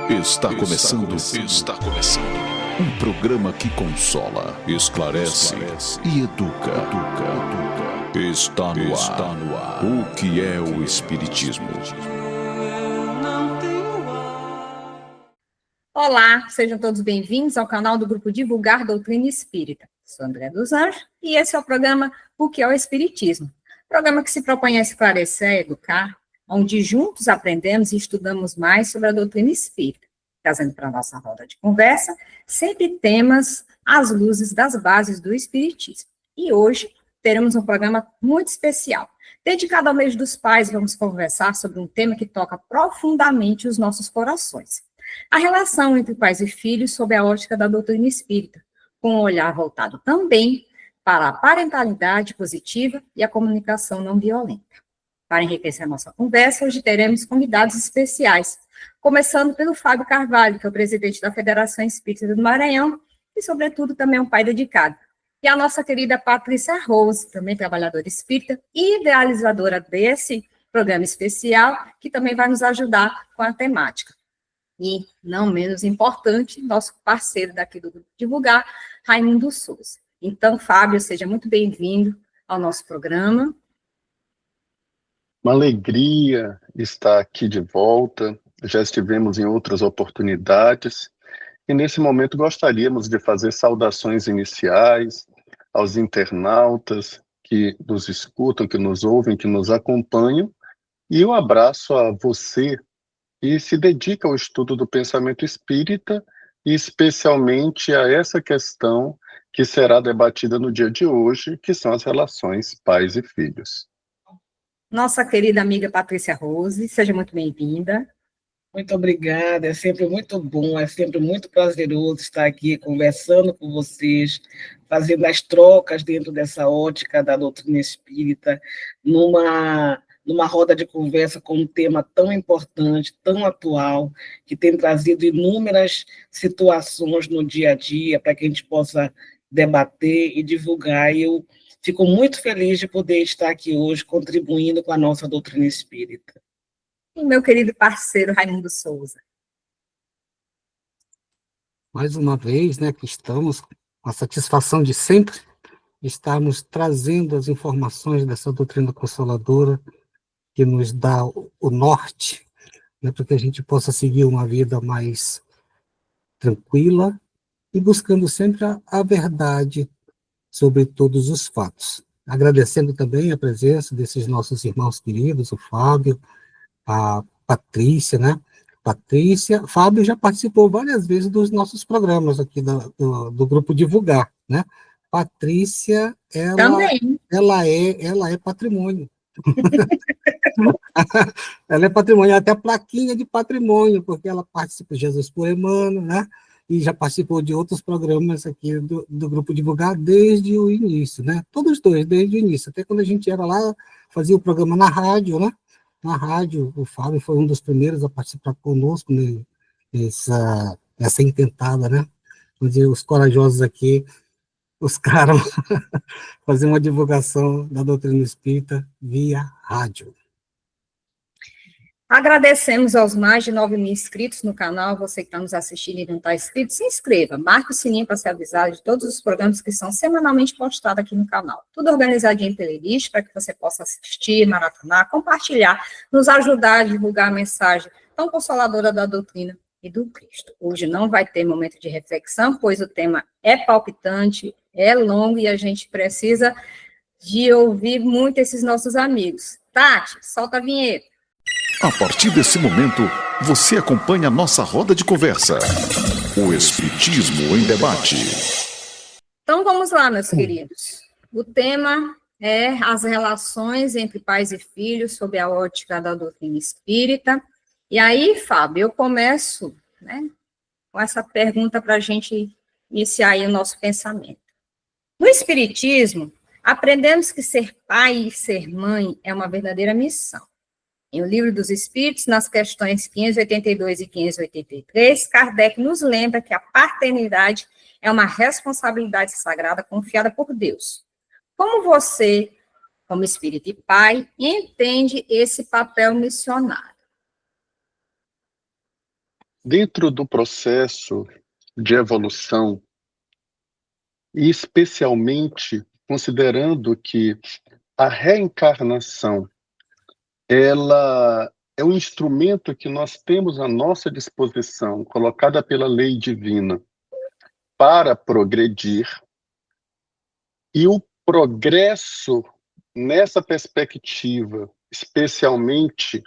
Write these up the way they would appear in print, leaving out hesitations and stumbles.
Está começando. Um programa que consola, esclarece e educa. Está no ar. O que é o Espiritismo? Olá, sejam todos bem-vindos ao canal do Grupo Divulgar Doutrina Espírita. Sou André dos Anjos e esse é o programa O que é o Espiritismo? Programa que se propõe a esclarecer, a educar, onde juntos aprendemos e estudamos mais sobre a doutrina espírita, trazendo para a nossa roda de conversa sempre temas às luzes das bases do Espiritismo. E hoje teremos um programa muito especial. Dedicado ao mês dos pais, vamos conversar sobre um tema que toca profundamente os nossos corações. A relação entre pais e filhos sob a ótica da doutrina espírita, com um olhar voltado também para a parentalidade positiva e a comunicação não violenta. Para enriquecer a nossa conversa, hoje teremos convidados especiais, começando pelo Fábio Carvalho, que é o presidente da Federação Espírita do Maranhão, e, sobretudo, também um pai dedicado. E a nossa querida Patrícia Rose, também trabalhadora espírita e idealizadora desse programa especial, que também vai nos ajudar com a temática. E, não menos importante, nosso parceiro daqui do Grupo Divulgar, Raimundo Souza. Então, Fábio, seja muito bem-vindo ao nosso programa. Uma alegria estar aqui de volta, já estivemos em outras oportunidades, e nesse momento gostaríamos de fazer saudações iniciais aos internautas que nos escutam, que nos ouvem, que nos acompanham, e um abraço a você que se dedica ao estudo do pensamento espírita, e especialmente a essa questão que será debatida no dia de hoje, que são as relações pais e filhos. Nossa querida amiga Patrícia Rose, seja muito bem-vinda. Muito obrigada, é sempre muito bom, é sempre muito prazeroso estar aqui conversando com vocês, fazendo as trocas dentro dessa ótica da doutrina espírita, numa roda de conversa com um tema tão importante, tão atual, que tem trazido inúmeras situações no dia a dia para que a gente possa debater e divulgar. E eu fico muito feliz de poder estar aqui hoje contribuindo com a nossa doutrina espírita. E meu querido parceiro Raimundo Souza. Mais uma vez, que estamos com a satisfação de sempre estarmos trazendo as informações dessa doutrina consoladora que nos dá o norte, para que a gente possa seguir uma vida mais tranquila e buscando sempre a verdade sobre todos os fatos. Agradecendo também a presença desses nossos irmãos queridos, o Fábio, a Patrícia, Fábio já participou várias vezes dos nossos programas aqui do Grupo Divulgar, Patrícia, ela é patrimônio. Ela é patrimônio, até a plaquinha de patrimônio, porque ela participa de Jesus por Emmanuel, e já participou de outros programas aqui do Grupo Divulgar desde o início, Todos dois, desde o início, até quando a gente era lá, fazia o programa na rádio, Na rádio, o Fábio foi um dos primeiros a participar conosco nessa intentada, Onde os corajosos aqui, os caras fazer uma divulgação da doutrina espírita via rádio. Agradecemos aos mais de 9 mil inscritos no canal. Você que está nos assistindo e não está inscrito, se inscreva, marque o sininho para ser avisado de todos os programas que são semanalmente postados aqui no canal. Tudo organizadinho em playlist para que você possa assistir, maratonar, compartilhar, nos ajudar a divulgar a mensagem tão consoladora da doutrina e do Cristo. Hoje não vai ter momento de reflexão, pois o tema é palpitante, é longo e a gente precisa de ouvir muito esses nossos amigos. Tati, solta a vinheta. A partir desse momento, você acompanha a nossa roda de conversa. O Espiritismo em Debate. Então vamos lá, meus queridos. O tema é as relações entre pais e filhos sob a ótica da doutrina espírita. E aí, Fábio, eu começo com essa pergunta para a gente iniciar aí o nosso pensamento. No Espiritismo, aprendemos que ser pai e ser mãe é uma verdadeira missão. Em O Livro dos Espíritos, nas questões 582 e 583, Kardec nos lembra que a paternidade é uma responsabilidade sagrada confiada por Deus. Como você, como espírito e pai, entende esse papel missionário? dentro do processo de evolução, e especialmente considerando que a reencarnação, ela é um instrumento que nós temos à nossa disposição, colocada pela lei divina, para progredir, e o progresso nessa perspectiva, especialmente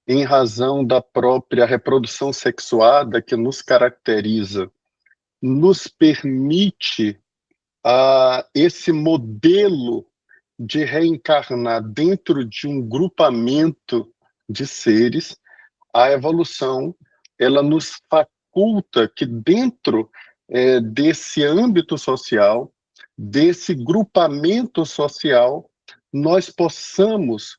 em razão da própria reprodução sexuada que nos caracteriza, nos permite esse modelo de reencarnar dentro de um grupamento de seres. A evolução, ela nos faculta que dentro desse âmbito social, desse grupamento social, nós possamos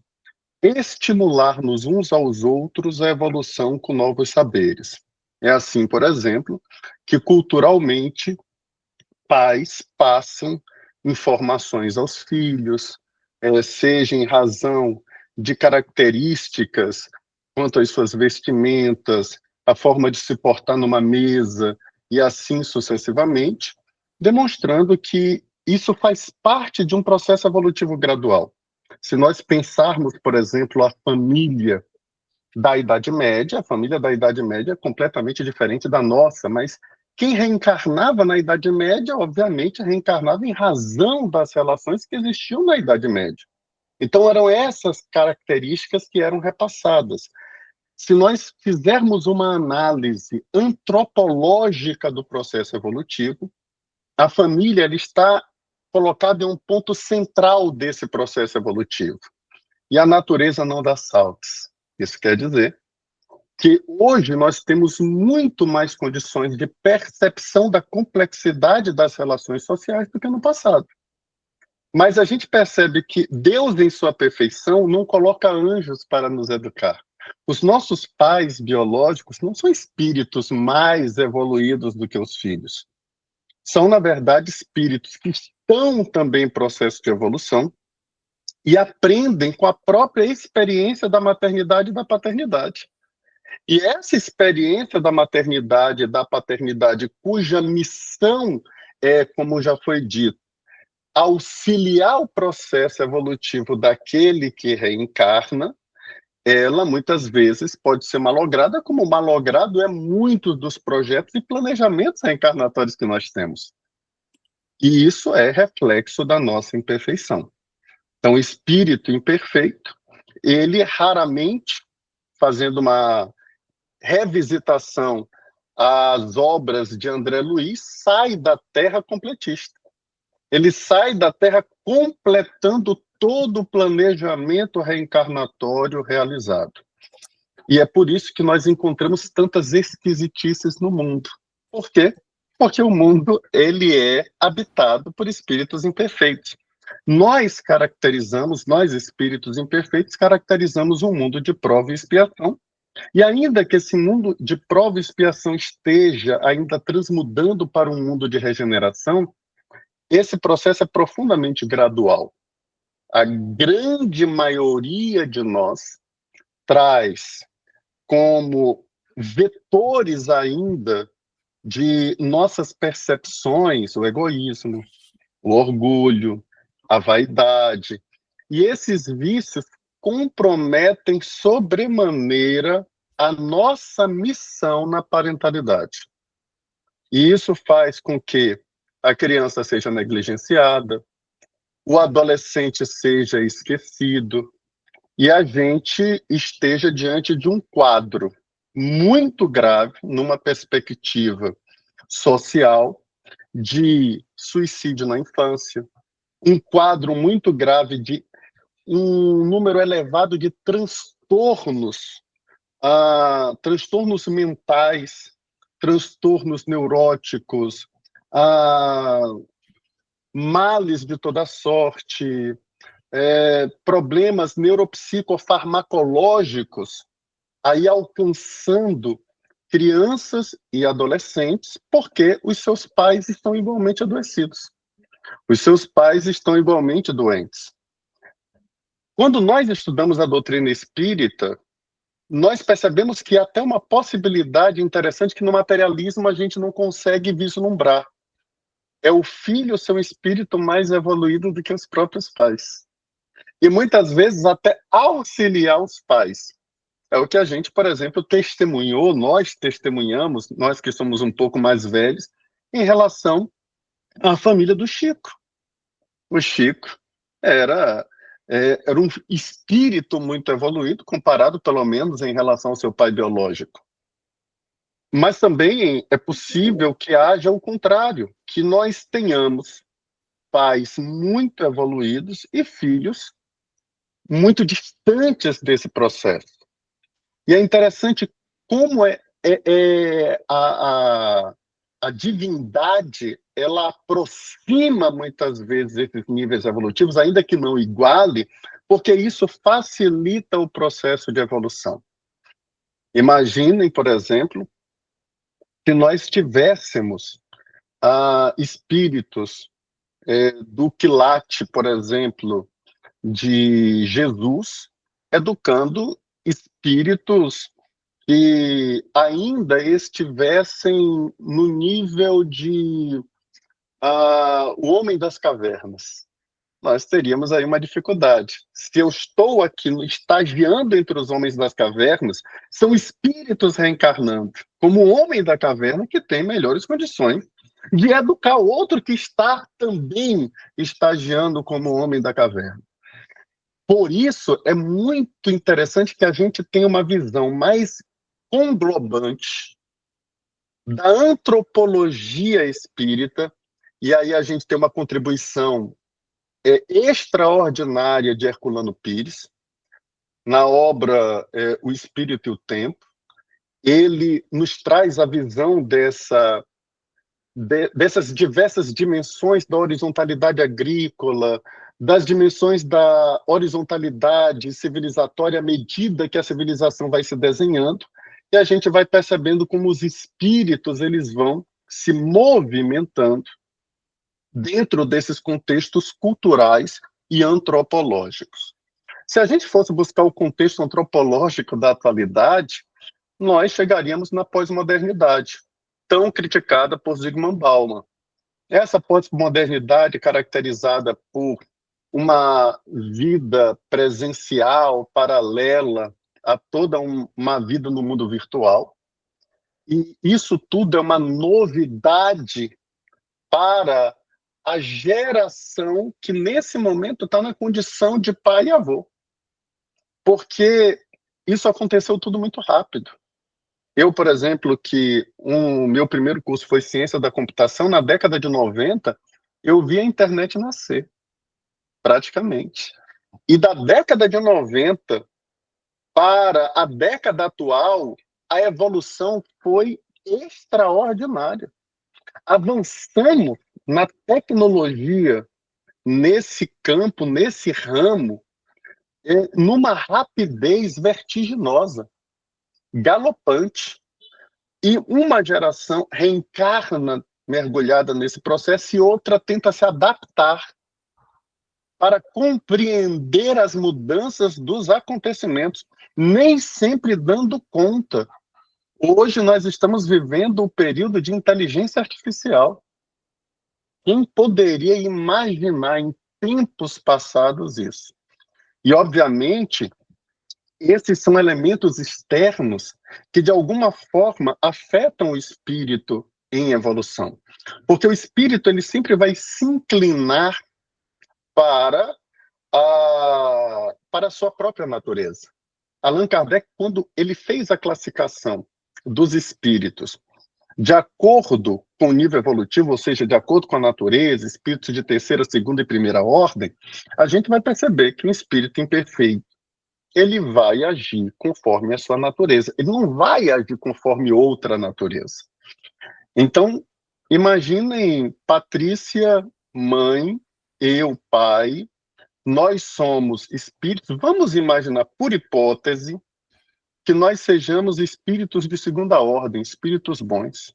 estimular-nos uns aos outros a evolução com novos saberes. É assim, por exemplo, que culturalmente pais passam informações aos filhos, seja em razão de características quanto às suas vestimentas, a forma de se portar numa mesa e assim sucessivamente, demonstrando que isso faz parte de um processo evolutivo gradual. Se nós pensarmos, por exemplo, a família da Idade Média, a família da Idade Média é completamente diferente da nossa, mas quem reencarnava na Idade Média, obviamente, reencarnava em razão das relações que existiam na Idade Média. Então, eram essas características que eram repassadas. Se nós fizermos uma análise antropológica do processo evolutivo, a família ela está colocada em um ponto central desse processo evolutivo. E a natureza não dá saltos. Isso quer dizer que hoje nós temos muito mais condições de percepção da complexidade das relações sociais do que no passado. Mas a gente percebe que Deus, em sua perfeição, não coloca anjos para nos educar. Os nossos pais biológicos não são espíritos mais evoluídos do que os filhos. São, na verdade, espíritos que estão também em processo de evolução e aprendem com a própria experiência da maternidade e da paternidade. E essa experiência da maternidade e da paternidade, cuja missão é, como já foi dito, auxiliar o processo evolutivo daquele que reencarna, ela muitas vezes pode ser malograda, como malogrado é muitos dos projetos e planejamentos reencarnatórios que nós temos. E isso é reflexo da nossa imperfeição. Então, o espírito imperfeito, ele raramente, fazendo uma revisitação às obras de André Luiz, sai da Terra completista. Ele sai da Terra completando todo o planejamento reencarnatório realizado. E é por isso que nós encontramos tantas esquisitices no mundo. Por quê? Porque o mundo ele é habitado por espíritos imperfeitos. Nós espíritos imperfeitos, caracterizamos um mundo de prova e expiação. E ainda que esse mundo de prova e expiação esteja ainda transmudando para um mundo de regeneração, esse processo é profundamente gradual. A grande maioria de nós traz como vetores ainda de nossas percepções o egoísmo, o orgulho, a vaidade. E esses vícios comprometem sobremaneira a nossa missão na parentalidade. E isso faz com que a criança seja negligenciada, o adolescente seja esquecido, e a gente esteja diante de um quadro muito grave, numa perspectiva social, de suicídio na infância, um quadro muito grave de um número elevado de transtornos, transtornos mentais, transtornos neuróticos, males de toda sorte, problemas neuropsicofarmacológicos, aí alcançando crianças e adolescentes, porque os seus pais estão igualmente adoecidos. Os seus pais estão igualmente doentes. Quando nós estudamos a doutrina espírita, nós percebemos que há até uma possibilidade interessante que no materialismo a gente não consegue vislumbrar. É o filho ser um espírito mais evoluído do que os próprios pais. E muitas vezes até auxiliar os pais. É o que a gente, por exemplo, testemunhou, nós testemunhamos, nós que somos um pouco mais velhos, em relação à família do Chico. O Chico era um espírito muito evoluído, comparado pelo menos em relação ao seu pai biológico. Mas também é possível que haja o contrário, que nós tenhamos pais muito evoluídos e filhos muito distantes desse processo. E é interessante como a divindade, ela aproxima muitas vezes esses níveis evolutivos, ainda que não iguale, porque isso facilita o processo de evolução. Imaginem, por exemplo, se nós tivéssemos espíritos do quilate, por exemplo, de Jesus, educando espíritos que ainda estivessem no nível de o homem das cavernas. Nós teríamos aí uma dificuldade. Se eu estou aqui estagiando entre os homens das cavernas, são espíritos reencarnando, como o homem da caverna que tem melhores condições de educar o outro que está também estagiando como homem da caverna. Por isso, é muito interessante que a gente tenha uma visão mais englobante da antropologia espírita, e aí a gente tem uma contribuição extraordinária de Herculano Pires, na obra O Espírito e o Tempo. Ele nos traz a visão dessas diversas dimensões da horizontalidade agrícola, das dimensões da horizontalidade civilizatória à medida que a civilização vai se desenhando, e a gente vai percebendo como os espíritos eles vão se movimentando dentro desses contextos culturais e antropológicos. Se a gente fosse buscar o contexto antropológico da atualidade, nós chegaríamos na pós-modernidade, tão criticada por Zygmunt Bauman. Essa pós-modernidade caracterizada por uma vida presencial paralela a toda uma vida no mundo virtual. E isso tudo é uma novidade para a geração que, nesse momento, está na condição de pai e avô. Porque isso aconteceu tudo muito rápido. Eu, por exemplo, que o meu primeiro curso foi Ciência da Computação, na década de 90, eu vi a internet nascer, praticamente. E da década de 90 para a década atual, a evolução foi extraordinária. Avançamos na tecnologia, nesse campo, nesse ramo, numa rapidez vertiginosa, galopante. E uma geração reencarna mergulhada nesse processo e outra tenta se adaptar para compreender as mudanças dos acontecimentos, nem sempre dando conta. Hoje nós estamos vivendo um período de inteligência artificial. Quem poderia imaginar em tempos passados isso? E, obviamente, esses são elementos externos que, de alguma forma, afetam o espírito em evolução. Porque o espírito ele sempre vai se inclinar para a sua própria natureza. Allan Kardec, quando ele fez a classificação dos espíritos de acordo com o nível evolutivo, ou seja, de acordo com a natureza, espíritos de terceira, segunda e primeira ordem, a gente vai perceber que um espírito imperfeito, ele vai agir conforme a sua natureza. Ele não vai agir conforme outra natureza. Então, imaginem Patrícia, mãe, eu, pai, nós somos espíritos, vamos imaginar, por hipótese, que nós sejamos espíritos de segunda ordem, espíritos bons.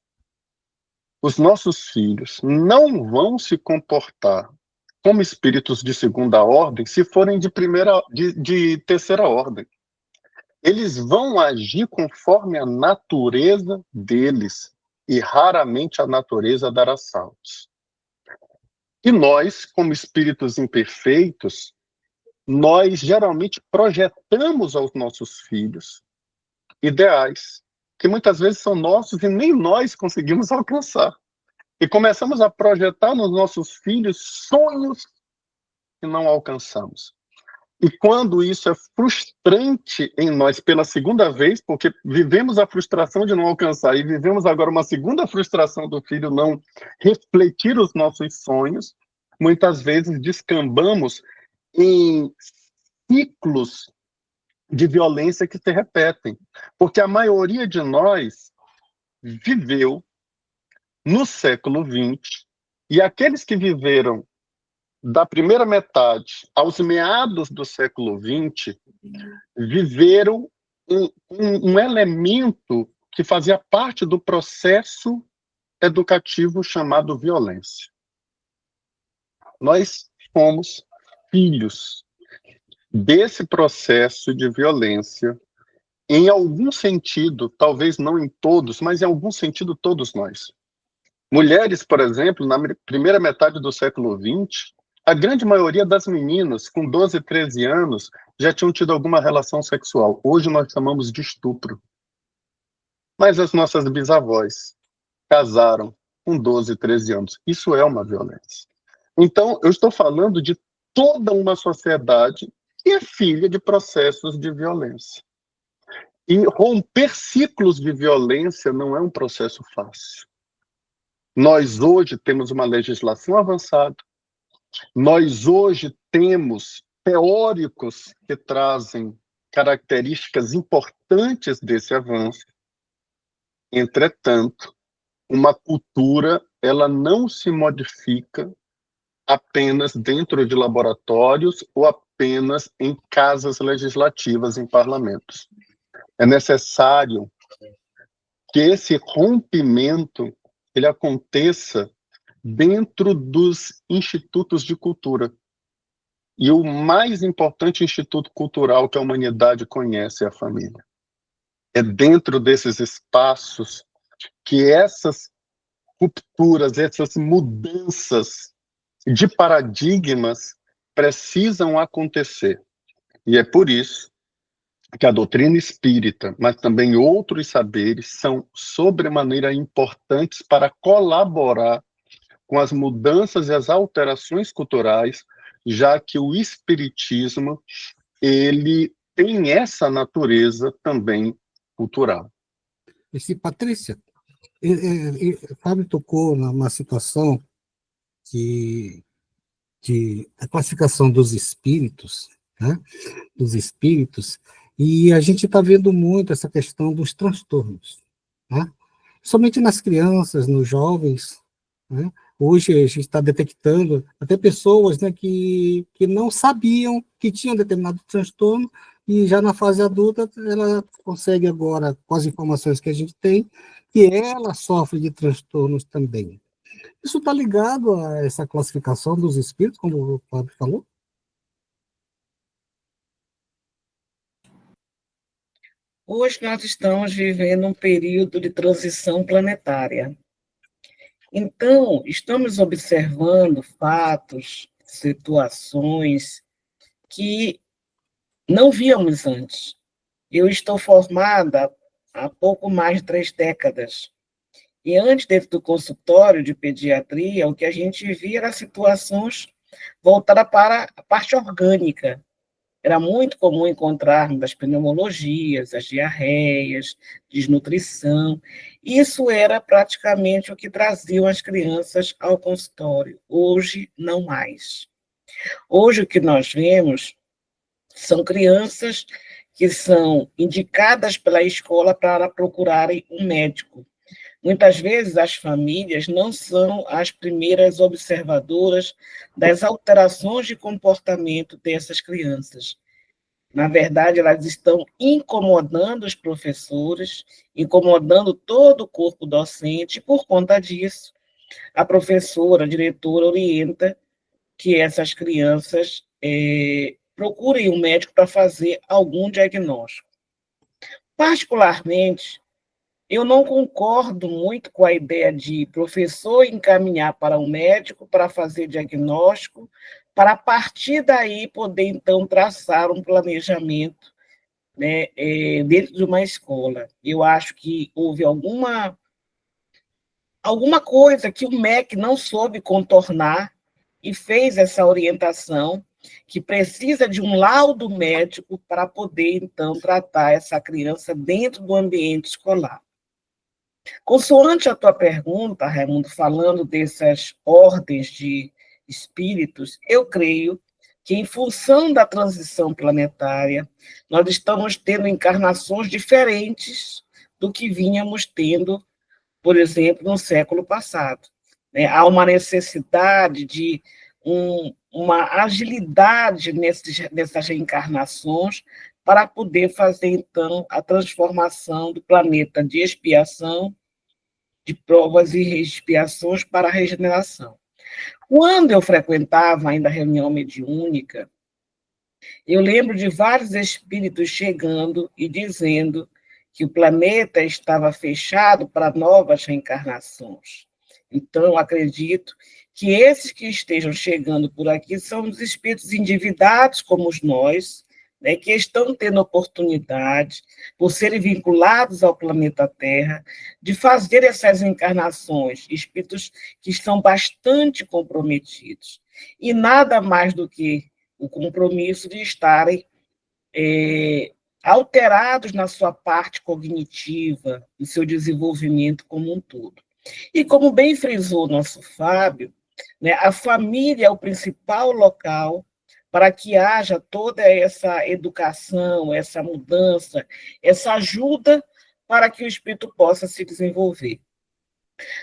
Os nossos filhos não vão se comportar como espíritos de segunda ordem se forem de terceira ordem. eles vão agir conforme a natureza deles, e raramente a natureza dará saltos. E nós, como espíritos imperfeitos, nós geralmente projetamos aos nossos filhos ideais, que muitas vezes são nossos e nem nós conseguimos alcançar. E começamos a projetar nos nossos filhos sonhos que não alcançamos. E quando isso é frustrante em nós pela segunda vez, porque vivemos a frustração de não alcançar e vivemos agora uma segunda frustração do filho não refletir os nossos sonhos, muitas vezes descambamos em ciclos de violência que se repetem. Porque a maioria de nós viveu no século XX, e aqueles que viveram da primeira metade aos meados do século XX, viveram um elemento que fazia parte do processo educativo chamado violência. Nós fomos filhos desse processo de violência, em algum sentido, talvez não em todos, mas em algum sentido todos nós. Mulheres, por exemplo, na primeira metade do século XX, a grande maioria das meninas, com 12, 13 anos, já tinham tido alguma relação sexual. Hoje nós chamamos de estupro. Mas as nossas bisavós casaram com 12, 13 anos. Isso é uma violência. Então, eu estou falando de toda uma sociedade que é filha de processos de violência. E romper ciclos de violência não é um processo fácil. Nós hoje temos uma legislação avançada, nós hoje temos teóricos que trazem características importantes desse avanço. Entretanto, uma cultura, ela não se modifica apenas dentro de laboratórios ou apenas em casas legislativas, em parlamentos. É necessário que esse rompimento ele aconteça dentro dos institutos de cultura. E o mais importante instituto cultural que a humanidade conhece é a família. É dentro desses espaços que essas rupturas, essas mudanças de paradigmas precisam acontecer. E é por isso que a doutrina espírita, mas também outros saberes, são sobremaneira importantes para colaborar com as mudanças e as alterações culturais, já que o espiritismo, ele tem essa natureza também cultural. Patrícia, Fábio tocou numa situação de a classificação dos espíritos, né? Dos espíritos, e a gente está vendo muito essa questão dos transtornos, né? Somente nas crianças, nos jovens, né? Hoje a gente está detectando até pessoas, né, que não sabiam que tinham determinado transtorno, e já na fase adulta ela consegue agora, com as informações que a gente tem, que ela sofre de transtornos também. Isso está ligado a essa classificação dos espíritos, como o Fábio falou? Hoje nós estamos vivendo um período de transição planetária. Então, estamos observando fatos, situações que não víamos antes. Eu estou formada há pouco mais de 3 décadas. E antes, dentro do consultório de pediatria, o que a gente via era situações voltadas para a parte orgânica. Era muito comum encontrarmos as pneumologias, as diarreias, desnutrição. Isso era praticamente o que traziam as crianças ao consultório. Hoje, não mais. Hoje, o que nós vemos são crianças que são indicadas pela escola para procurarem um médico. Muitas vezes, as famílias não são as primeiras observadoras das alterações de comportamento dessas crianças. Na verdade, elas estão incomodando os professores, incomodando todo o corpo docente, e, por conta disso, a professora, a diretora, orienta que essas crianças procurem um médico para fazer algum diagnóstico. Particularmente, eu não concordo muito com a ideia de professor encaminhar para um médico para fazer diagnóstico, para a partir daí poder, então, traçar um planejamento, né, dentro de uma escola. Eu acho que houve alguma coisa que o MEC não soube contornar e fez essa orientação, que precisa de um laudo médico para poder, então, tratar essa criança dentro do ambiente escolar. Consoante a tua pergunta, Raimundo, falando dessas ordens de espíritos, eu creio que, em função da transição planetária, nós estamos tendo encarnações diferentes do que vínhamos tendo, por exemplo, no século passado. Há uma necessidade de uma agilidade nessas reencarnações para poder fazer, então, a transformação do planeta de expiação, de provas e expiações para a regeneração. Quando eu frequentava ainda a reunião mediúnica, eu lembro de vários espíritos chegando e dizendo que o planeta estava fechado para novas reencarnações. Então, acredito que esses que estejam chegando por aqui são os espíritos endividados como nós, né, que estão tendo oportunidade, por serem vinculados ao planeta Terra, de fazer essas encarnações, espíritos que estão bastante comprometidos. E nada mais do que o compromisso de estarem alterados na sua parte cognitiva, no seu desenvolvimento como um todo. E como bem frisou nosso Fábio, né, a família é o principal local para que haja toda essa educação, essa mudança, essa ajuda para que o espírito possa se desenvolver.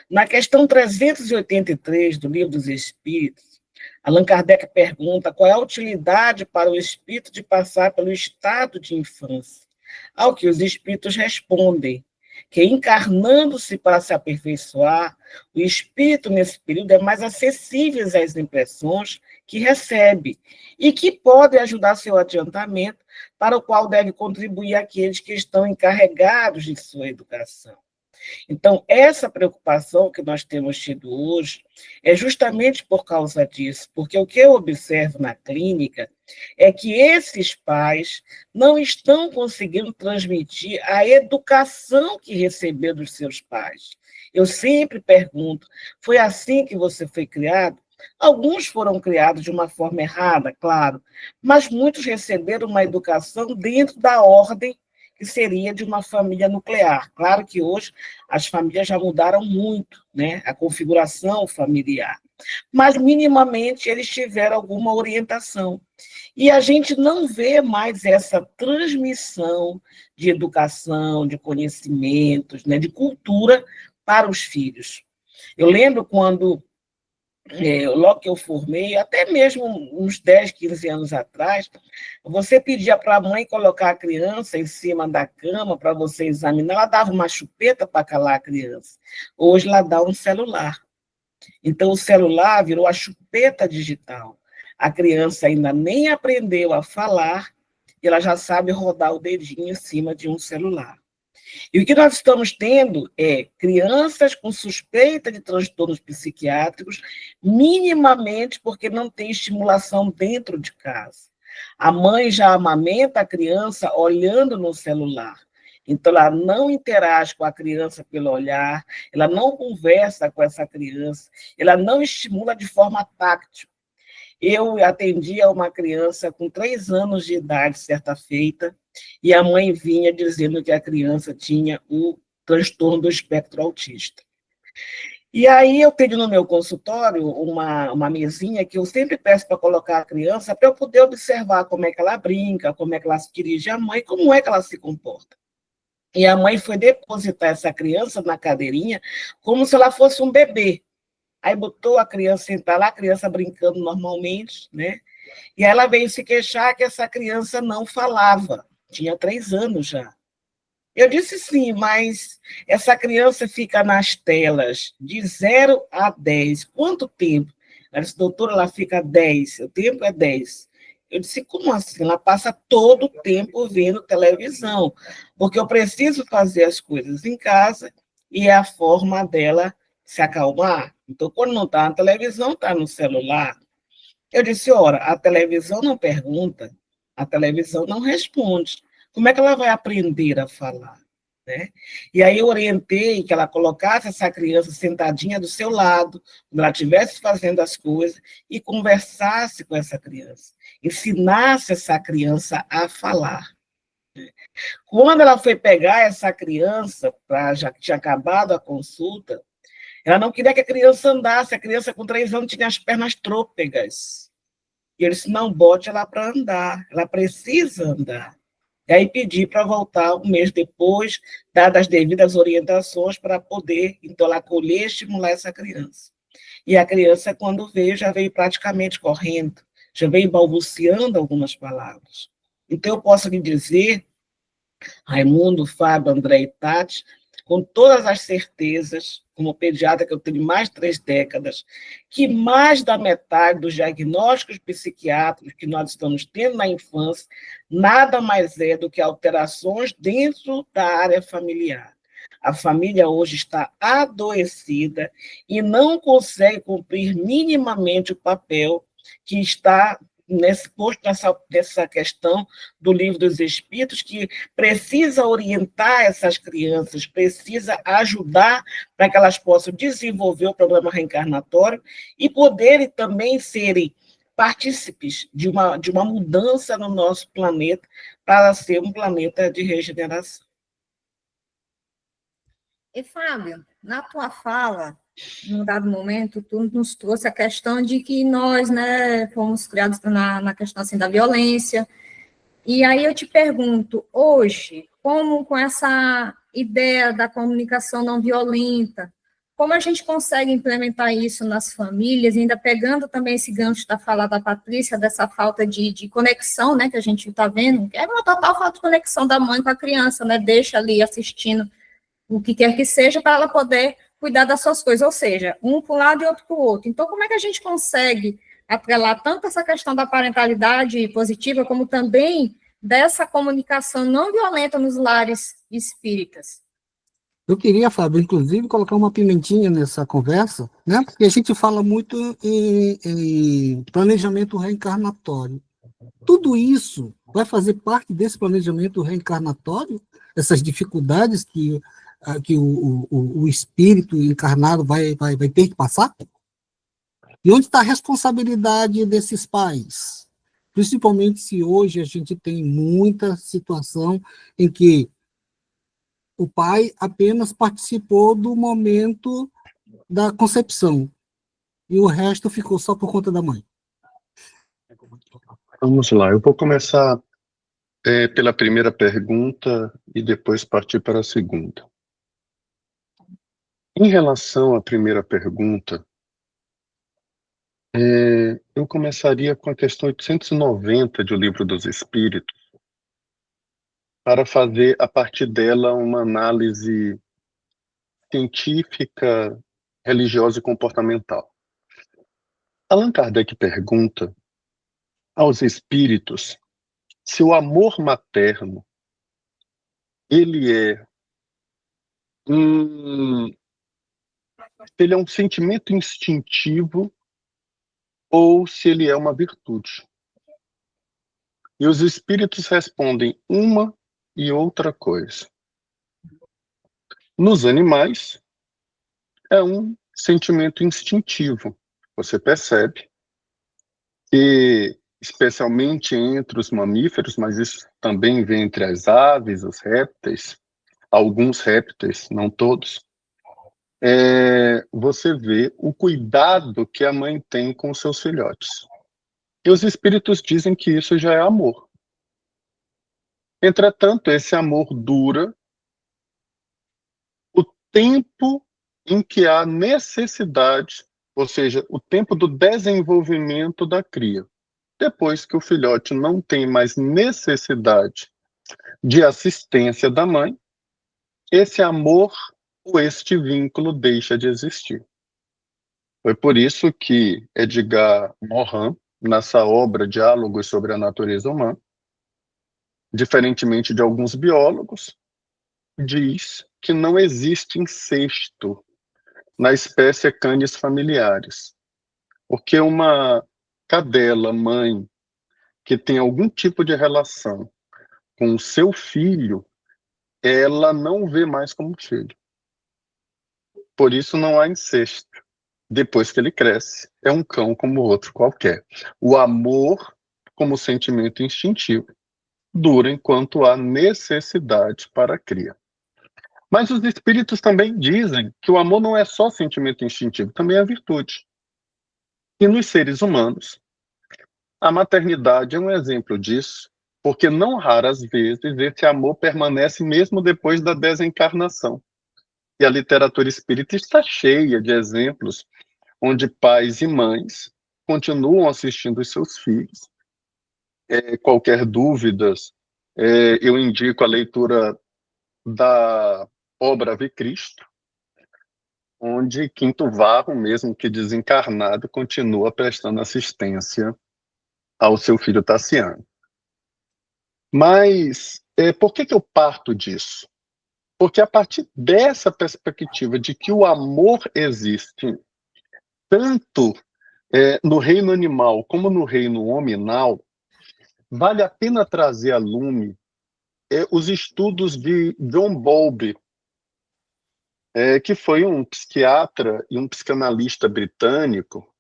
Na questão 383 do Livro dos Espíritos, Allan Kardec pergunta qual é a utilidade para o espírito de passar pelo estado de infância, ao que os espíritos respondem que, encarnando-se para se aperfeiçoar, o espírito, nesse período, é mais acessível às impressões que recebe e que pode ajudar seu adiantamento, para o qual deve contribuir aqueles que estão encarregados de sua educação. Então, essa preocupação que nós temos tido hoje é justamente por causa disso, porque o que eu observo na clínica é que esses pais não estão conseguindo transmitir a educação que receberam dos seus pais. Eu sempre pergunto, foi assim que você foi criado? Alguns foram criados de uma forma errada, claro, mas muitos receberam uma educação dentro da ordem que seria de uma família nuclear. Claro que hoje as famílias já mudaram muito, né? A configuração familiar, mas minimamente eles tiveram alguma orientação. E a gente não vê mais essa transmissão de educação, de conhecimentos, né? De cultura para os filhos. Eu lembro quando, logo que eu formei, até mesmo uns 10, 15 anos atrás, você pedia para a mãe colocar a criança em cima da cama para você examinar, ela dava uma chupeta para calar a criança. Hoje ela dá um celular. Então, o celular virou a chupeta digital. A criança ainda nem aprendeu a falar e ela já sabe rodar o dedinho em cima de um celular. E o que nós estamos tendo é crianças com suspeita de transtornos psiquiátricos, minimamente porque não tem estimulação dentro de casa. A mãe já amamenta a criança olhando no celular. Então, ela não interage com a criança pelo olhar, ela não conversa com essa criança, ela não estimula de forma táctil. Eu atendi a uma criança com 3 anos de idade, certa feita, e a mãe vinha dizendo que a criança tinha o transtorno do espectro autista. E aí eu tenho no meu consultório uma mesinha que eu sempre peço para colocar a criança para eu poder observar como é que ela brinca, como é que ela se dirige à mãe, como é que ela se comporta. E a mãe foi depositar essa criança na cadeirinha como se ela fosse um bebê. Aí botou a criança sentar lá, a criança brincando normalmente, né? E ela veio se queixar que essa criança não falava. Tinha 3 anos já. Eu disse sim, mas essa criança fica nas telas de 0 a 10. Quanto tempo? Ela disse, doutora, ela fica 10. O tempo é 10. Eu disse, como assim? Ela passa todo o tempo vendo televisão, porque eu preciso fazer as coisas em casa e é a forma dela se acalmar. Então, quando não está na televisão, está no celular. Eu disse, ora, a televisão não pergunta, a televisão não responde. Como é que ela vai aprender a falar? Né? E aí eu orientei que ela colocasse essa criança sentadinha do seu lado, quando ela estivesse fazendo as coisas, e conversasse com essa criança, ensinasse essa criança a falar. Quando ela foi pegar essa criança, já que tinha acabado a consulta, ela não queria que a criança andasse, a criança com 3 anos tinha as pernas trôpegas. E eu disse, não, bote ela para andar, ela precisa andar. E aí pedi para voltar um mês depois, dadas as devidas orientações, para poder, então, ela acolher e estimular essa criança. E a criança, quando veio, já veio praticamente correndo, já veio balbuciando algumas palavras. Então, eu posso lhe dizer, Raimundo, Fábio, André e Tati, com todas as certezas, como pediatra que eu tenho mais de 3 décadas, que mais da metade dos diagnósticos psiquiátricos que nós estamos tendo na infância, nada mais é do que alterações dentro da área familiar. A família hoje está adoecida e não consegue cumprir minimamente o papel que está posto nessa questão do Livro dos Espíritos, que precisa orientar essas crianças, precisa ajudar para que elas possam desenvolver o programa reencarnatório e poderem também serem partícipes de uma mudança no nosso planeta para ser um planeta de regeneração. E, Fábio, na tua fala, num dado momento, tu nos trouxe a questão de que nós, né, fomos criados na questão assim, da violência. E aí eu te pergunto, hoje, como com essa ideia da comunicação não violenta, como a gente consegue implementar isso nas famílias, ainda pegando também esse gancho da fala da Patrícia, dessa falta de conexão, né, que a gente está vendo, que é uma total falta de conexão da mãe com a criança, né, deixa ali assistindo o que quer que seja, para ela poder cuidar das suas coisas, ou seja, um para um lado e outro para o outro. Então, como é que a gente consegue atrelar tanto essa questão da parentalidade positiva, como também dessa comunicação não violenta nos lares espíritas? Eu queria, Fábio, inclusive, colocar uma pimentinha nessa conversa, né? Porque a gente fala muito em planejamento reencarnatório. Tudo isso vai fazer parte desse planejamento reencarnatório, essas dificuldades que o espírito encarnado vai ter que passar? E onde está a responsabilidade desses pais? Principalmente se hoje a gente tem muita situação em que o pai apenas participou do momento da concepção e o resto ficou só por conta da mãe. Vamos lá, eu vou começar pela primeira pergunta e depois partir para a segunda. Em relação à primeira pergunta, eu começaria com a questão 890 do Livro dos Espíritos, para fazer, a partir dela, uma análise científica, religiosa e comportamental. Allan Kardec pergunta aos espíritos se o amor materno ele é um sentimento instintivo ou se ele é uma virtude. E os espíritos respondem uma e outra coisa. Nos animais, é um sentimento instintivo. Você percebe que, especialmente entre os mamíferos, mas isso também vem entre as aves, os répteis, alguns répteis, não todos, você vê o cuidado que a mãe tem com os seus filhotes. E os espíritos dizem que isso já é amor. Entretanto, esse amor dura o tempo em que há necessidade, ou seja, o tempo do desenvolvimento da cria. Depois que o filhote não tem mais necessidade de assistência da mãe, esse amor ou este vínculo deixa de existir. Foi por isso que Edgar Morin, nessa obra Diálogos sobre a Natureza Humana, diferentemente de alguns biólogos, diz que não existe incesto na espécie Canis familiaris, porque uma cadela mãe que tem algum tipo de relação com o seu filho, ela não vê mais como filho. Por isso não há incesto. Depois que ele cresce, é um cão como outro qualquer. O amor, como sentimento instintivo, dura enquanto há necessidade para a cria. Mas os espíritos também dizem que o amor não é só sentimento instintivo, também é virtude. E nos seres humanos, a maternidade é um exemplo disso, porque não raras vezes esse amor permanece mesmo depois da desencarnação. E a literatura espírita está cheia de exemplos onde pais e mães continuam assistindo os seus filhos. Qualquer dúvida, eu indico a leitura da obra Ave Cristo, onde Quinto Varro, mesmo que desencarnado, continua prestando assistência ao seu filho Tassiano. Mas por que eu parto disso? Porque a partir dessa perspectiva de que o amor existe tanto no reino animal como no reino hominal, vale a pena trazer a lume os estudos de John Bowlby, que foi um psiquiatra e um psicanalista britânico,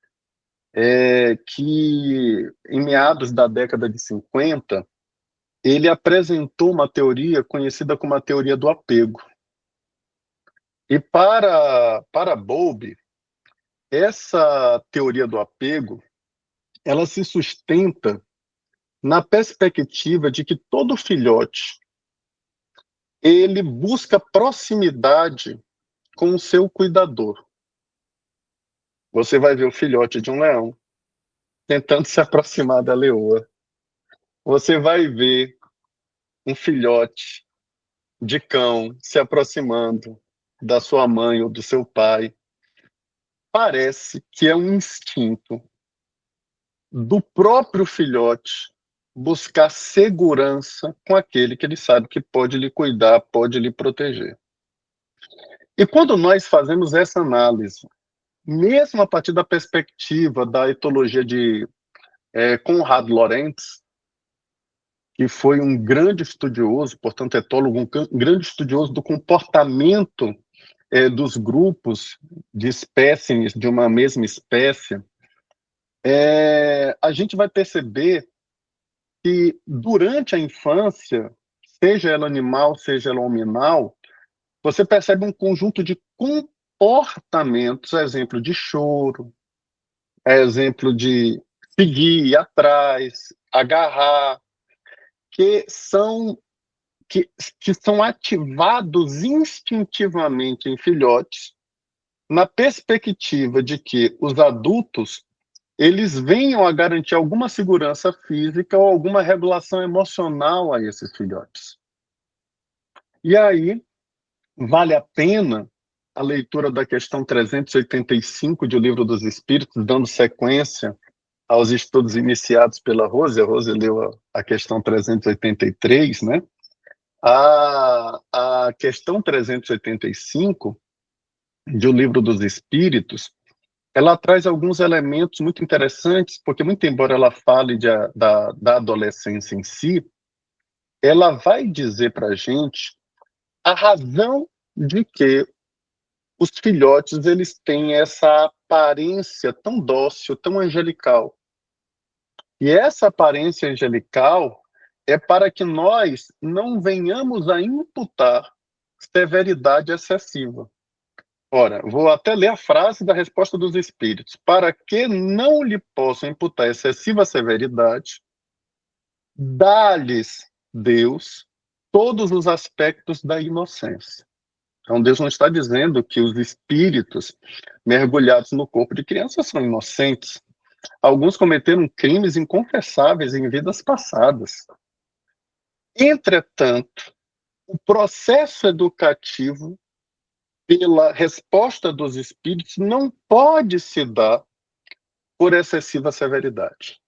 que em meados da década de 50, ele apresentou uma teoria conhecida como a teoria do apego. E para Bowlby, essa teoria do apego, ela se sustenta na perspectiva de que todo filhote, ele busca proximidade com o seu cuidador. Você vai ver o filhote de um leão tentando se aproximar da leoa. Você vai ver um filhote de cão se aproximando da sua mãe ou do seu pai. Parece que é um instinto do próprio filhote buscar segurança com aquele que ele sabe que pode lhe cuidar, pode lhe proteger. E quando nós fazemos essa análise, mesmo a partir da perspectiva da etologia de Konrad Lorenz, que foi um grande estudioso, portanto etólogo, um grande estudioso do comportamento dos grupos de espécimes de uma mesma espécie, a gente vai perceber que durante a infância, seja ela animal, seja ela hominal, você percebe um conjunto de comportamentos, exemplo de choro, exemplo de seguir, ir atrás, agarrar, que são ativados instintivamente em filhotes, na perspectiva de que os adultos eles venham a garantir alguma segurança física ou alguma regulação emocional a esses filhotes. E aí, vale a pena a leitura da questão 385 de O Livro dos Espíritos, dando sequência aos estudos iniciados pela Rose. A Rose leu a questão 383, né? A questão 385 de O Livro dos Espíritos, ela traz alguns elementos muito interessantes, porque muito embora ela fale da adolescência em si, ela vai dizer para a gente a razão de que os filhotes eles têm essa aparência tão dócil, tão angelical. E essa aparência angelical é para que nós não venhamos a imputar severidade excessiva. Ora, vou até ler a frase da resposta dos espíritos. Para que não lhe possam imputar excessiva severidade, dá-lhes Deus todos os aspectos da inocência. Então, Deus não está dizendo que os espíritos mergulhados no corpo de crianças são inocentes. Alguns cometeram crimes inconfessáveis em vidas passadas. Entretanto, o processo educativo, pela resposta dos espíritos, não pode se dar por excessiva severidade.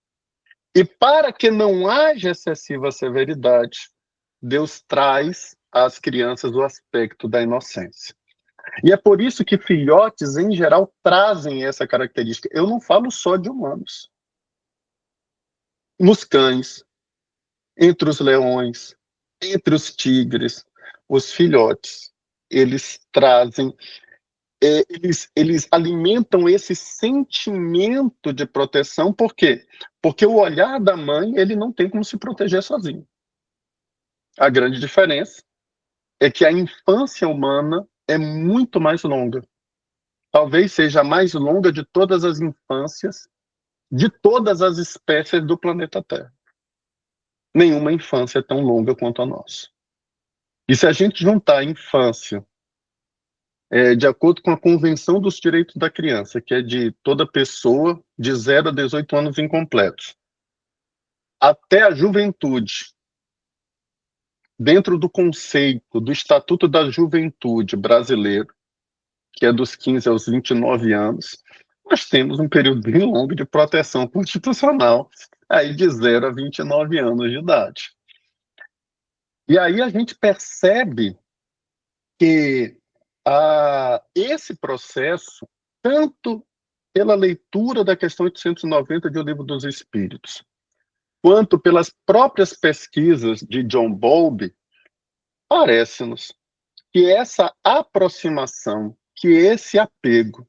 E para que não haja excessiva severidade, Deus traz às crianças o aspecto da inocência. E é por isso que filhotes, em geral, trazem essa característica. Eu não falo só de humanos. Nos cães, entre os leões, entre os tigres, os filhotes, eles trazem, eles alimentam esse sentimento de proteção. Por quê? Porque o olhar da mãe, ele não tem como se proteger sozinho. A grande diferença é que a infância humana é muito mais longa. Talvez seja a mais longa de todas as infâncias, de todas as espécies do planeta Terra. Nenhuma infância é tão longa quanto a nossa. E se a gente juntar a infância, de acordo com a Convenção dos Direitos da Criança, que é de toda pessoa de 0 a 18 anos incompletos, até a juventude, dentro do conceito do Estatuto da Juventude brasileiro, que é dos 15 aos 29 anos, nós temos um período bem longo de proteção constitucional, aí de 0 a 29 anos de idade. E aí a gente percebe que esse processo, tanto pela leitura da questão 890 de O Livro dos Espíritos, quanto pelas próprias pesquisas de John Bowlby, parece-nos que essa aproximação, que esse apego,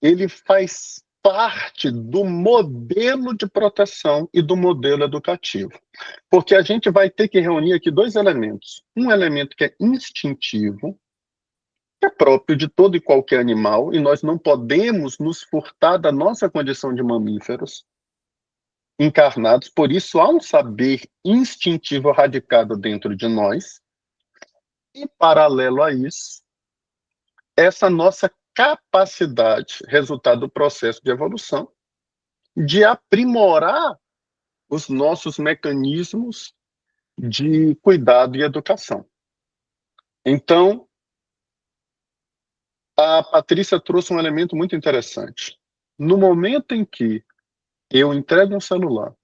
ele faz parte do modelo de proteção e do modelo educativo. Porque a gente vai ter que reunir aqui dois elementos. Um elemento que é instintivo, que é próprio de todo e qualquer animal, e nós não podemos nos furtar da nossa condição de mamíferos encarnados, por isso há um saber instintivo radicado dentro de nós, e paralelo a isso, essa nossa capacidade, resultado do processo de evolução, de aprimorar os nossos mecanismos de cuidado e educação. Então, a Patrícia trouxe um elemento muito interessante. No momento em que eu entrego um celular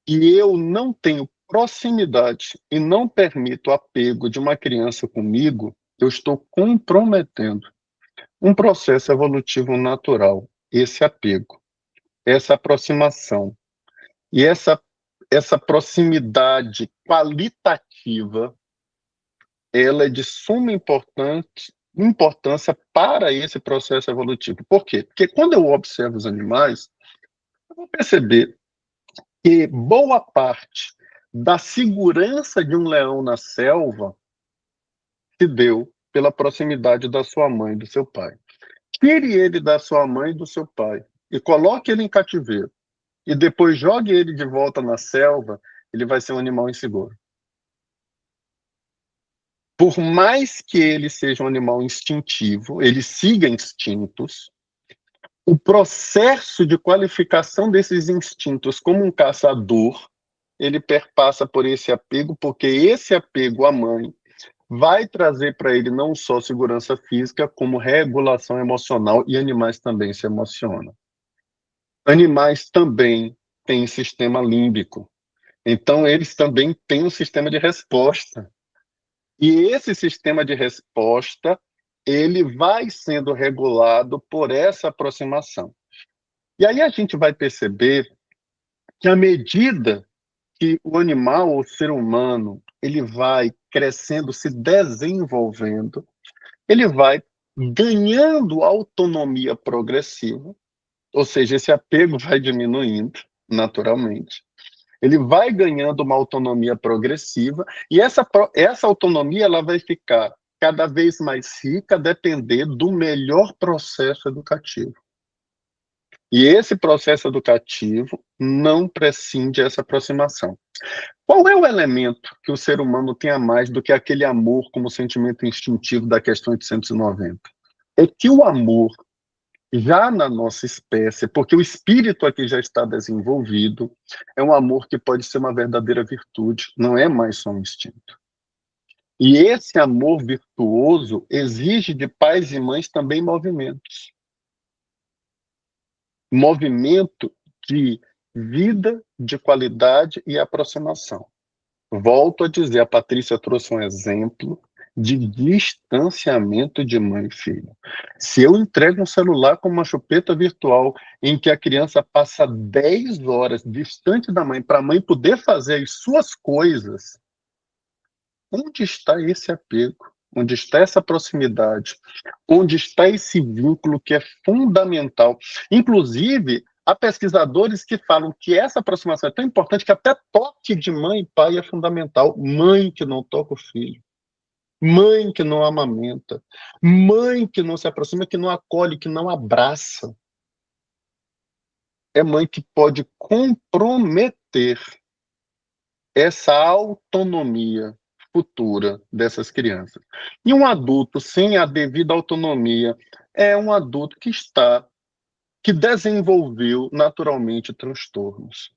e eu não tenho proximidade e não permito o apego de uma criança comigo, eu estou comprometendo um processo evolutivo natural, esse apego, essa aproximação. E essa proximidade qualitativa, ela é de suma importância para esse processo evolutivo. Por quê? Porque quando eu observo os animais, eu vou perceber que boa parte da segurança de um leão na selva se deu pela proximidade da sua mãe e do seu pai. Tire ele da sua mãe e do seu pai e coloque ele em cativeiro e depois jogue ele de volta na selva, ele vai ser um animal inseguro. Por mais que ele seja um animal instintivo, ele siga instintos, o processo de qualificação desses instintos como um caçador, ele perpassa por esse apego, porque esse apego à mãe vai trazer para ele não só segurança física, como regulação emocional, e animais também se emocionam. Animais também têm sistema límbico, então eles também têm um sistema de resposta. E esse sistema de resposta, ele vai sendo regulado por essa aproximação. E aí a gente vai perceber que à medida que o animal, o ser humano, ele vai crescendo, se desenvolvendo, ele vai ganhando autonomia progressiva, ou seja, esse apego vai diminuindo naturalmente. Ele vai ganhando uma autonomia progressiva e essa autonomia ela vai ficar cada vez mais rica a depender do melhor processo educativo. E esse processo educativo não prescinde dessa aproximação. Qual é o elemento que o ser humano tem a mais do que aquele amor como sentimento instintivo da questão 890? É que o amor, já na nossa espécie, porque o espírito aqui já está desenvolvido, é um amor que pode ser uma verdadeira virtude, não é mais só um instinto. E esse amor virtuoso exige de pais e mães também movimentos. Movimento de vida de qualidade e aproximação. Volto a dizer, a Patrícia trouxe um exemplo de distanciamento de mãe e filho. Se eu entrego um celular com uma chupeta virtual em que a criança passa 10 horas distante da mãe, para a mãe poder fazer as suas coisas, onde está esse apego? Onde está essa proximidade? Onde está esse vínculo que é fundamental? Inclusive, há pesquisadores que falam que essa aproximação é tão importante que até toque de mãe e pai é fundamental. Mãe que não toca o filho, mãe que não amamenta, mãe que não se aproxima, que não acolhe, que não abraça, é mãe que pode comprometer essa autonomia futura dessas crianças. E um adulto sem a devida autonomia é um adulto que desenvolveu naturalmente transtornos.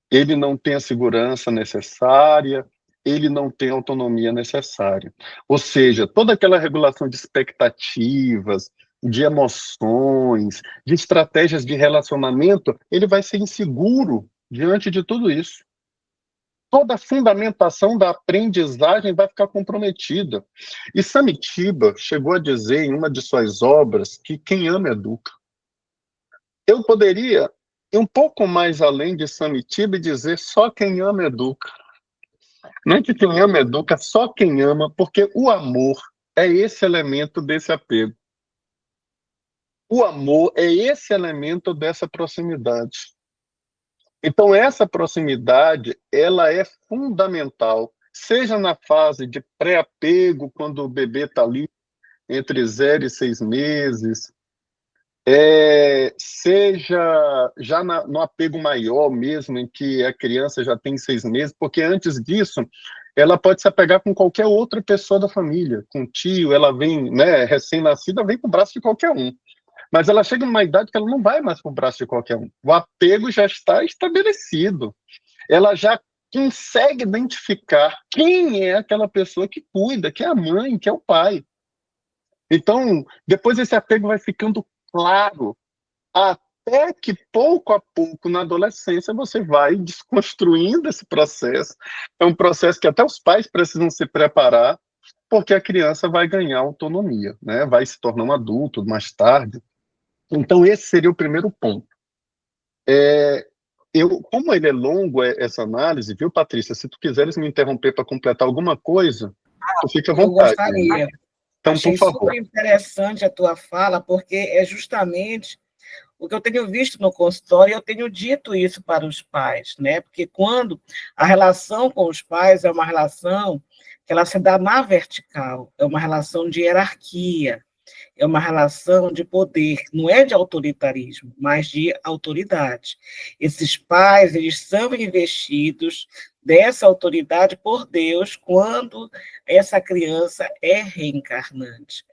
Ele não tem a segurança necessária, ele não tem a autonomia necessária. Ou seja, toda aquela regulação de expectativas, de emoções, de estratégias de relacionamento, ele vai ser inseguro diante de tudo isso. Toda a fundamentação da aprendizagem vai ficar comprometida. E Samitiba chegou a dizer em uma de suas obras que quem ama educa. Eu poderia ir um pouco mais além de Samitiba e dizer só quem ama educa. Não é que quem ama educa, só quem ama, porque o amor é esse elemento desse apego. O amor é esse elemento dessa proximidade. Então, essa proximidade, ela é fundamental, seja na fase de pré-apego, quando o bebê está ali entre 0 e 6 meses, seja já no apego maior mesmo, em que a criança já tem 6 meses, porque antes disso, ela pode se apegar com qualquer outra pessoa da família, com o tio, ela vem, né, recém-nascida, vem com o braço de qualquer um. Mas ela chega numa idade que ela não vai mais para o braço de qualquer um. O apego já está estabelecido. Ela já consegue identificar quem é aquela pessoa que cuida, que é a mãe, que é o pai. Então, depois esse apego vai ficando claro, até que pouco a pouco, na adolescência, você vai desconstruindo esse processo. É um processo que até os pais precisam se preparar, porque a criança vai ganhar autonomia, né? Vai se tornar um adulto mais tarde. Então, esse seria o primeiro ponto. Como ele é longo, essa análise, viu, Patrícia? Se tu quiseres me interromper para completar alguma coisa, tu fica à vontade. Eu gostaria. Né? Então, achei por favor. super interessante a tua fala, porque é justamente o que eu tenho visto no consultório, eu tenho dito isso para os pais, né? Porque quando a relação com os pais é uma relação que ela se dá na vertical, é uma relação de hierarquia, é uma relação de poder, não é de autoritarismo, mas de autoridade. Esses pais, eles são investidos dessa autoridade por Deus quando essa criança é reencarnante.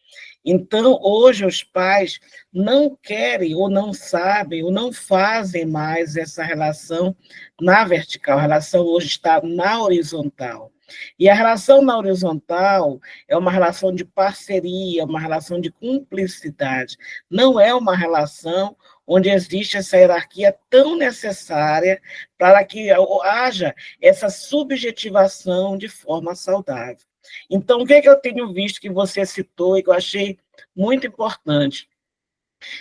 Então, hoje, os pais não querem, ou não sabem, ou não fazem mais essa relação na vertical. A relação hoje está na horizontal. E a relação na horizontal é uma relação de parceria, uma relação de cumplicidade. Não é uma relação onde existe essa hierarquia tão necessária para que haja essa subjetivação de forma saudável. Então, o que eu tenho visto que você citou e que eu achei muito importante?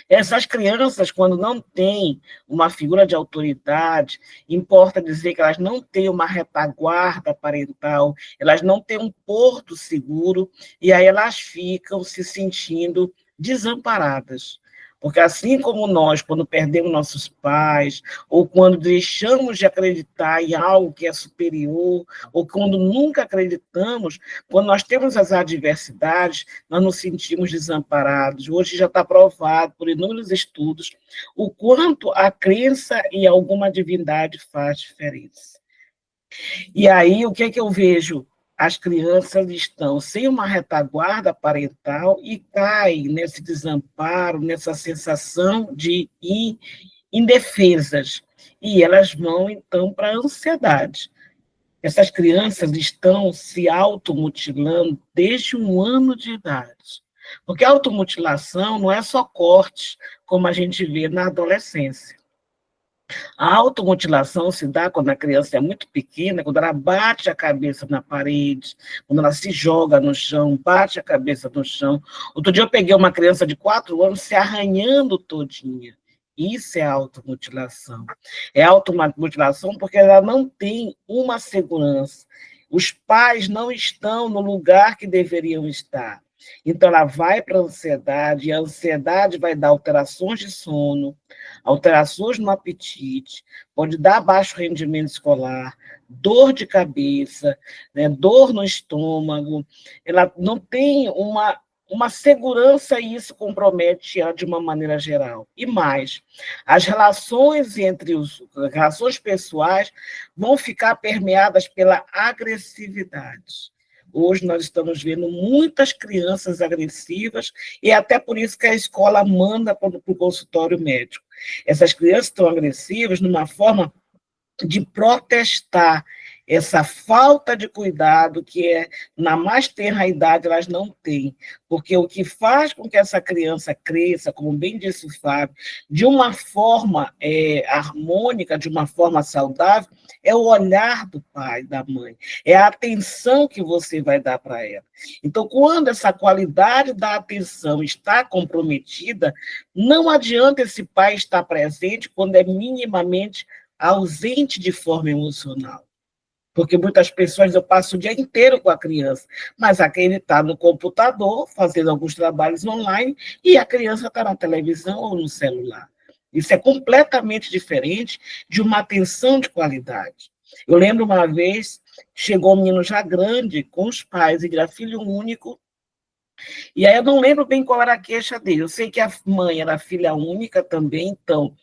Essas crianças, quando não têm uma figura de autoridade, importa dizer que elas não têm uma retaguarda parental, elas não têm um porto seguro, e aí elas ficam se sentindo desamparadas. Porque assim como nós, quando perdemos nossos pais, ou quando deixamos de acreditar em algo que é superior, ou quando nunca acreditamos, quando nós temos as adversidades, nós nos sentimos desamparados. Hoje já está provado por inúmeros estudos o quanto a crença em alguma divindade faz diferença. E aí, o que eu vejo? As crianças estão sem uma retaguarda parental e caem nesse desamparo, nessa sensação de indefesas. E elas vão, então, para a ansiedade. Essas crianças estão se automutilando desde 1 ano de idade. Porque a automutilação não é só corte, como a gente vê na adolescência. A automutilação se dá quando a criança é muito pequena, quando ela bate a cabeça na parede, quando ela se joga no chão, bate a cabeça no chão. Outro dia eu peguei uma criança de 4 anos se arranhando todinha. Isso é automutilação. É automutilação porque ela não tem uma segurança. Os pais não estão no lugar que deveriam estar. Então, ela vai para a ansiedade, e a ansiedade vai dar alterações de sono, alterações no apetite, pode dar baixo rendimento escolar, dor de cabeça, né, dor no estômago. Ela não tem uma segurança e isso compromete ela de uma maneira geral. E mais, as relações as relações pessoais vão ficar permeadas pela agressividade. Hoje nós estamos vendo muitas crianças agressivas e é até por isso que a escola manda para o consultório médico. Essas crianças estão agressivas numa forma de protestar essa falta de cuidado que na mais tenra idade elas não têm, porque o que faz com que essa criança cresça, como bem disse o Fábio, de uma forma harmônica, de uma forma saudável, é o olhar do pai, da mãe, é a atenção que você vai dar para ela. Então, quando essa qualidade da atenção está comprometida, não adianta esse pai estar presente quando é minimamente ausente de forma emocional. Porque muitas pessoas eu passo o dia inteiro com a criança, mas aquele está no computador, fazendo alguns trabalhos online, e a criança está na televisão ou no celular. Isso é completamente diferente de uma atenção de qualidade. Eu lembro uma vez, chegou um menino já grande, com os pais, ele era filho único, e aí eu não lembro bem qual era a queixa dele. Eu sei que a mãe era filha única também, então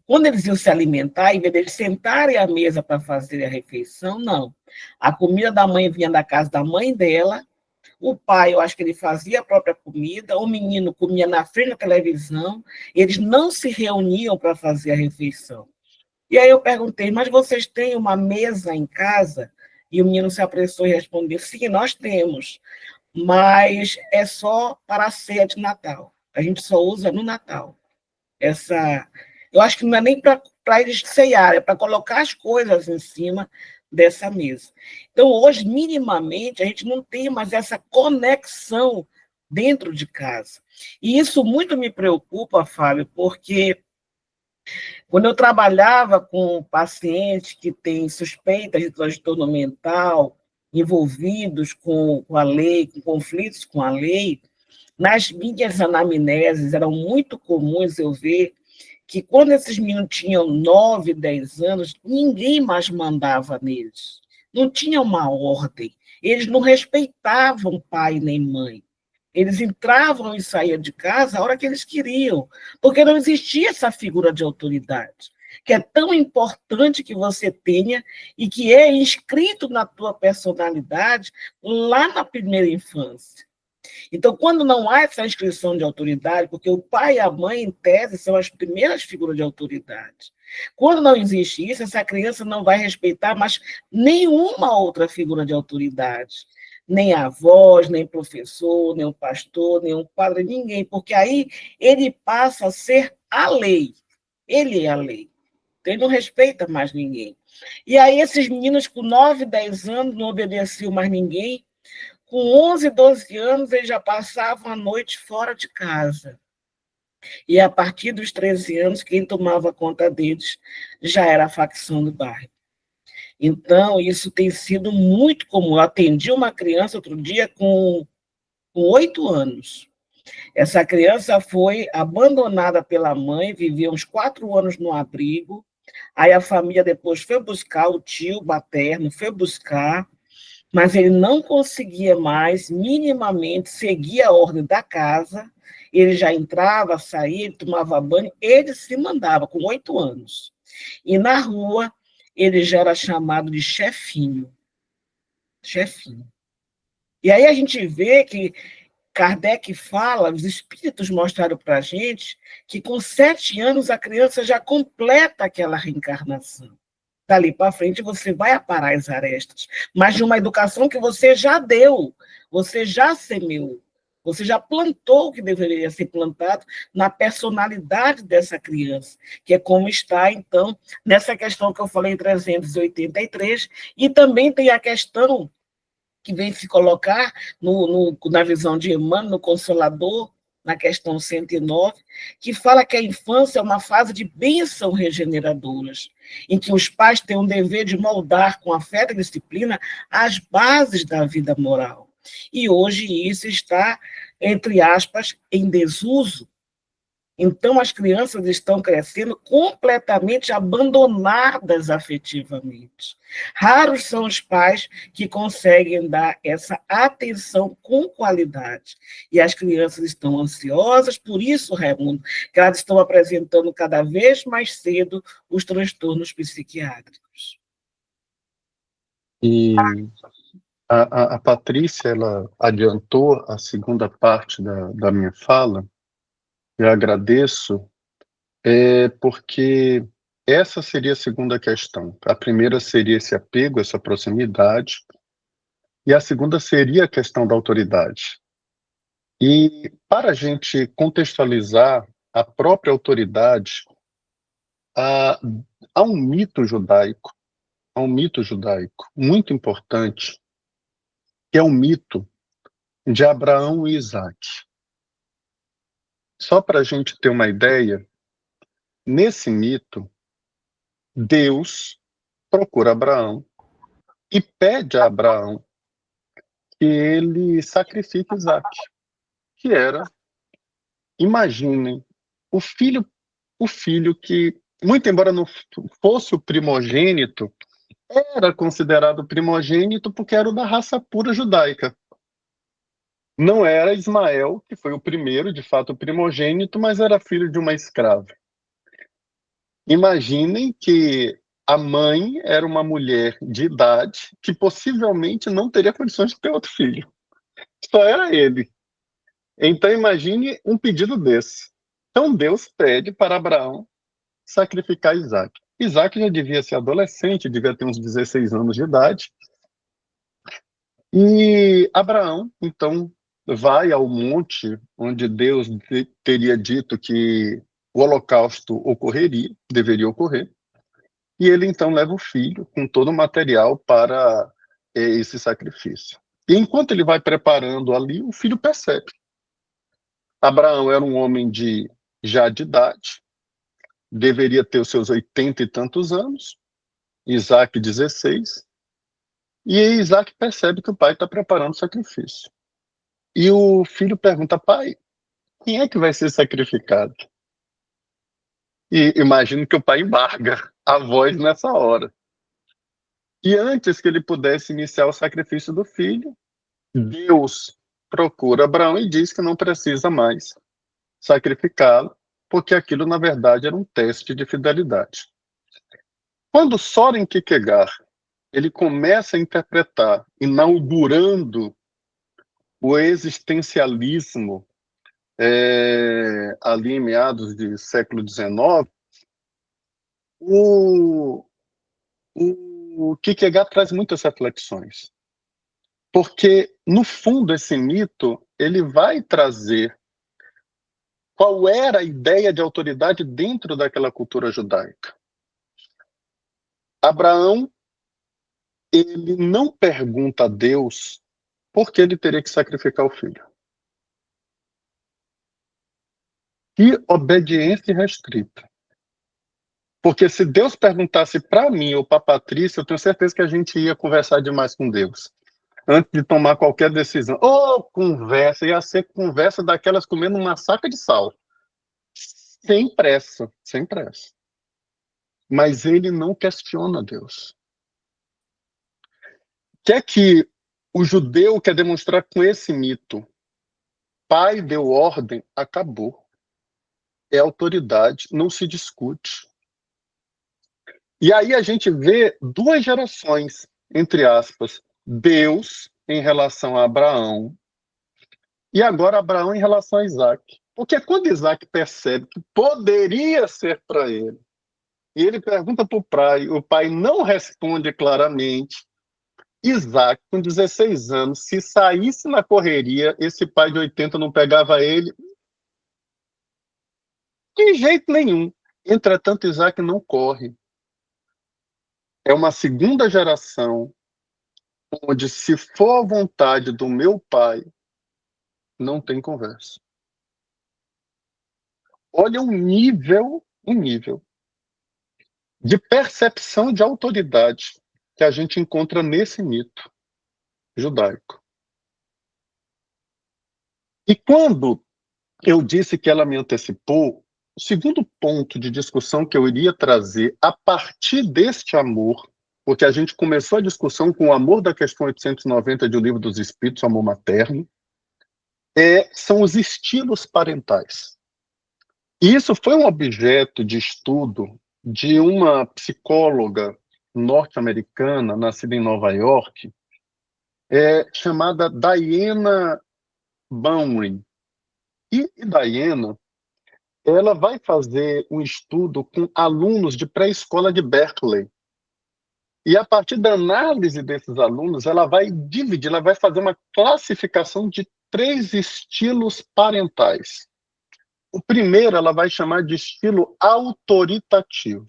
quando eles iam se alimentar, em vez de eles sentarem à mesa para fazer a refeição, não. A comida da mãe vinha da casa da mãe dela, o pai, eu acho que ele fazia a própria comida, o menino comia na frente da televisão, eles não se reuniam para fazer a refeição. E aí eu perguntei, mas vocês têm uma mesa em casa? E o menino se apressou em responder, sim, nós temos, mas é só para a ceia de Natal. A gente só usa no Natal. Eu acho que não é nem para eles ceiarem, é para colocar as coisas em cima dessa mesa. Então, hoje, minimamente, a gente não tem mais essa conexão dentro de casa. E isso muito me preocupa, Fábio, porque quando eu trabalhava com pacientes que têm suspeitas de transtorno mental, envolvidos com a lei, com conflitos com a lei, nas minhas anamneses eram muito comuns eu ver que quando esses meninos tinham 9, 10 anos, ninguém mais mandava neles. Não tinha uma ordem. Eles não respeitavam pai nem mãe. Eles entravam e saíam de casa a hora que eles queriam, porque não existia essa figura de autoridade, que é tão importante que você tenha e que é inscrito na tua personalidade lá na primeira infância. Então, quando não há essa inscrição de autoridade, porque o pai e a mãe, em tese, são as primeiras figuras de autoridade. Quando não existe isso, essa criança não vai respeitar mais nenhuma outra figura de autoridade. Nem a avós, nem professor, nem o pastor, nem o padre, ninguém, porque aí ele passa a ser a lei. Ele é a lei. Então, ele não respeita mais ninguém. E aí, esses meninos com 9, 10 anos não obedeciam mais ninguém. Com 11, 12 anos, eles já passavam a noite fora de casa. E a partir dos 13 anos, quem tomava conta deles já era a facção do bairro. Então, isso tem sido muito comum. Eu atendi uma criança outro dia com 8 anos. Essa criança foi abandonada pela mãe, vivia uns 4 anos no abrigo. Aí a família depois foi buscar, o tio materno foi buscar, mas ele não conseguia mais minimamente seguir a ordem da casa. Ele já entrava, saía, ele tomava banho, ele se mandava com 8 anos. E na rua, ele já era chamado de chefinho. Chefinho. E aí a gente vê que Kardec fala, os espíritos mostraram para a gente, que com 7 anos a criança já completa aquela reencarnação. Dali para frente você vai aparar as arestas, mas de uma educação que você já deu, você já semeou. Você já plantou o que deveria ser plantado na personalidade dessa criança, que é como está, então, nessa questão que eu falei em 383, e também tem a questão que vem se colocar na visão de Emmanuel, no Consolador, na questão 109, que fala que a infância é uma fase de bênção regeneradoras, em que os pais têm um dever de moldar com afeto e disciplina as bases da vida moral. E hoje isso está, entre aspas, em desuso. Então, as crianças estão crescendo completamente abandonadas afetivamente. Raros são os pais que conseguem dar essa atenção com qualidade. E as crianças estão ansiosas, por isso, Raimundo, que elas estão apresentando cada vez mais cedo os transtornos psiquiátricos. E a Patrícia, ela adiantou a segunda parte da minha fala. Eu agradeço, porque essa seria a segunda questão. A primeira seria esse apego, essa proximidade, e a segunda seria a questão da autoridade. E para a gente contextualizar a própria autoridade, há um mito judaico, muito importante, que é o mito de Abraão e Isaac. Só para a gente ter uma ideia, nesse mito, Deus procura Abraão e pede a Abraão que ele sacrifique Isaac, que era, imaginem, o filho que, muito embora não fosse o primogênito, era considerado primogênito porque era da raça pura judaica. Não era Ismael, que foi o primeiro, de fato, o primogênito, mas era filho de uma escrava. Imaginem que a mãe era uma mulher de idade que possivelmente não teria condições de ter outro filho. Só era ele. Então imagine um pedido desse. Então Deus pede para Abraão sacrificar Isaac. Isaac já devia ser adolescente, devia ter uns 16 anos de idade. E Abraão, então, vai ao monte onde Deus teria dito que o holocausto deveria ocorrer, e ele então leva o filho com todo o material para esse sacrifício. E enquanto ele vai preparando ali, o filho percebe. Abraão era um homem já de idade, deveria ter os seus 80 e tantos anos, Isaac 16, e Isaac percebe que o pai está preparando o sacrifício. E o filho pergunta: pai, quem é que vai ser sacrificado? E imagino que o pai embarga a voz nessa hora. E antes que ele pudesse iniciar o sacrifício do filho, Deus procura Abraão e diz que não precisa mais sacrificá-lo, porque aquilo, na verdade, era um teste de fidelidade. Quando Soren Kierkegaard ele começa a interpretar, inaugurando o existencialismo ali em meados do século XIX, o Kierkegaard traz muitas reflexões. Porque, no fundo, esse mito ele vai trazer qual era a ideia de autoridade dentro daquela cultura judaica. Abraão, ele não pergunta a Deus por que ele teria que sacrificar o filho. Que obediência restrita. Porque se Deus perguntasse para mim ou para a Patrícia, eu tenho certeza que a gente ia conversar demais com Deus antes de tomar qualquer decisão. Conversa, ia ser conversa daquelas comendo uma saca de sal. Sem pressa, sem pressa. Mas ele não questiona Deus. O que é que o judeu quer demonstrar com esse mito? Pai deu ordem, acabou. É autoridade, não se discute. E aí a gente vê duas gerações, entre aspas, Deus em relação a Abraão e agora Abraão em relação a Isaac. Porque quando Isaac percebe que poderia ser para ele, e ele pergunta para o pai não responde claramente, Isaac, com 16 anos, se saísse na correria, esse pai de 80 não pegava ele de jeito nenhum. Entretanto, Isaac não corre. É uma segunda geração onde, se for a vontade do meu pai, não tem conversa. Olha o nível de percepção de autoridade que a gente encontra nesse mito judaico. E quando eu disse que ela me antecipou, o segundo ponto de discussão que eu iria trazer a partir deste amor, porque a gente começou a discussão com o amor da questão 890 de O Livro dos Espíritos, o amor materno, são os estilos parentais. E isso foi um objeto de estudo de uma psicóloga norte-americana, nascida em Nova York, chamada Diana Baumrind. E Diana, ela vai fazer um estudo com alunos de pré-escola de Berkeley. E a partir da análise desses alunos, ela vai dividir, ela vai fazer uma classificação de 3 estilos parentais. O primeiro ela vai chamar de estilo autoritativo.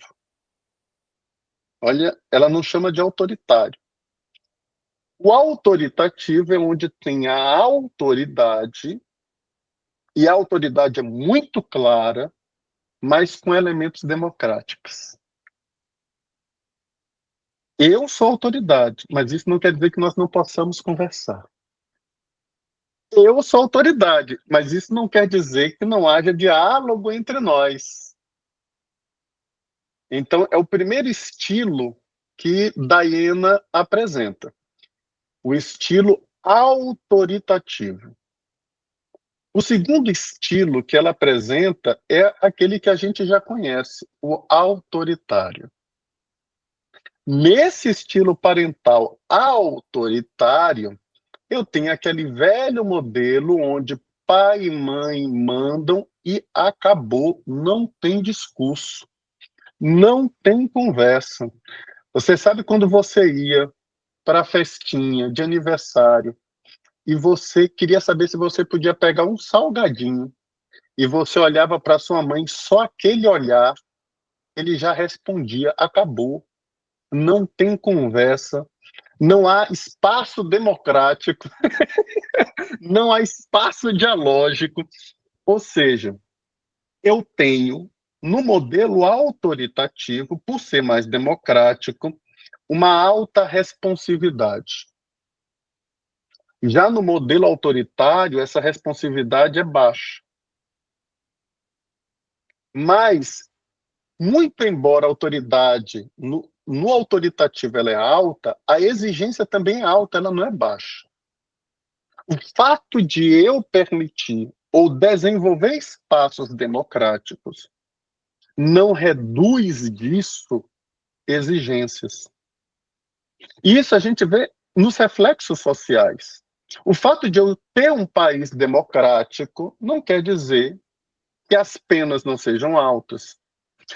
Olha, ela não chama de autoritário. O autoritativo é onde tem a autoridade, e a autoridade é muito clara, mas com elementos democráticos. Eu sou autoridade, mas isso não quer dizer que nós não possamos conversar. Eu sou autoridade, mas isso não quer dizer que não haja diálogo entre nós. Então, é o primeiro estilo que Diana apresenta. O estilo autoritativo. O segundo estilo que ela apresenta é aquele que a gente já conhece, o autoritário. Nesse estilo parental autoritário, eu tenho aquele velho modelo onde pai e mãe mandam e acabou, não tem discurso, não tem conversa. Você sabe quando você ia para a festinha de aniversário e você queria saber se você podia pegar um salgadinho e você olhava para sua mãe, só aquele olhar, ele já respondia, acabou, não tem conversa, não há espaço democrático, não há espaço dialógico. Ou seja, eu tenho, no modelo autoritativo, por ser mais democrático, uma alta responsividade. Já no modelo autoritário, essa responsividade é baixa. Mas, muito embora a autoridade no autoritativo ela é alta, a exigência também é alta, ela não é baixa. O fato de eu permitir ou desenvolver espaços democráticos não reduz disso exigências. Isso a gente vê nos reflexos sociais. O fato de eu ter um país democrático não quer dizer que as penas não sejam altas,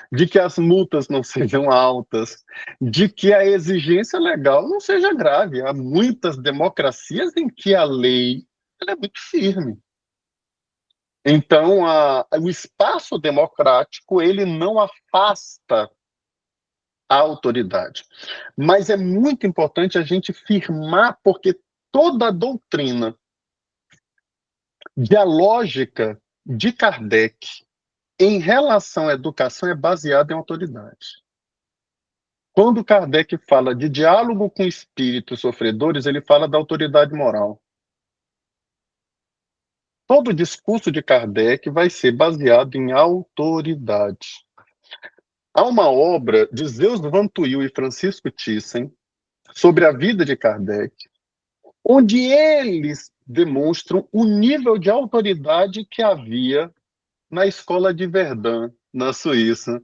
de que as multas não sejam altas, de que a exigência legal não seja grave. Há muitas democracias em que a lei ela é muito firme. Então, o espaço democrático ele não afasta a autoridade. Mas é muito importante a gente firmar, porque toda a doutrina dialógica de Kardec em relação à educação é baseada em autoridade. Quando Kardec fala de diálogo com espíritos sofredores, ele fala da autoridade moral. Todo o discurso de Kardec vai ser baseado em autoridade. Há uma obra de Zeus Van Tuyl e Francisco Thyssen sobre a vida de Kardec, onde eles demonstram o nível de autoridade que havia na escola de Verdun, na Suíça,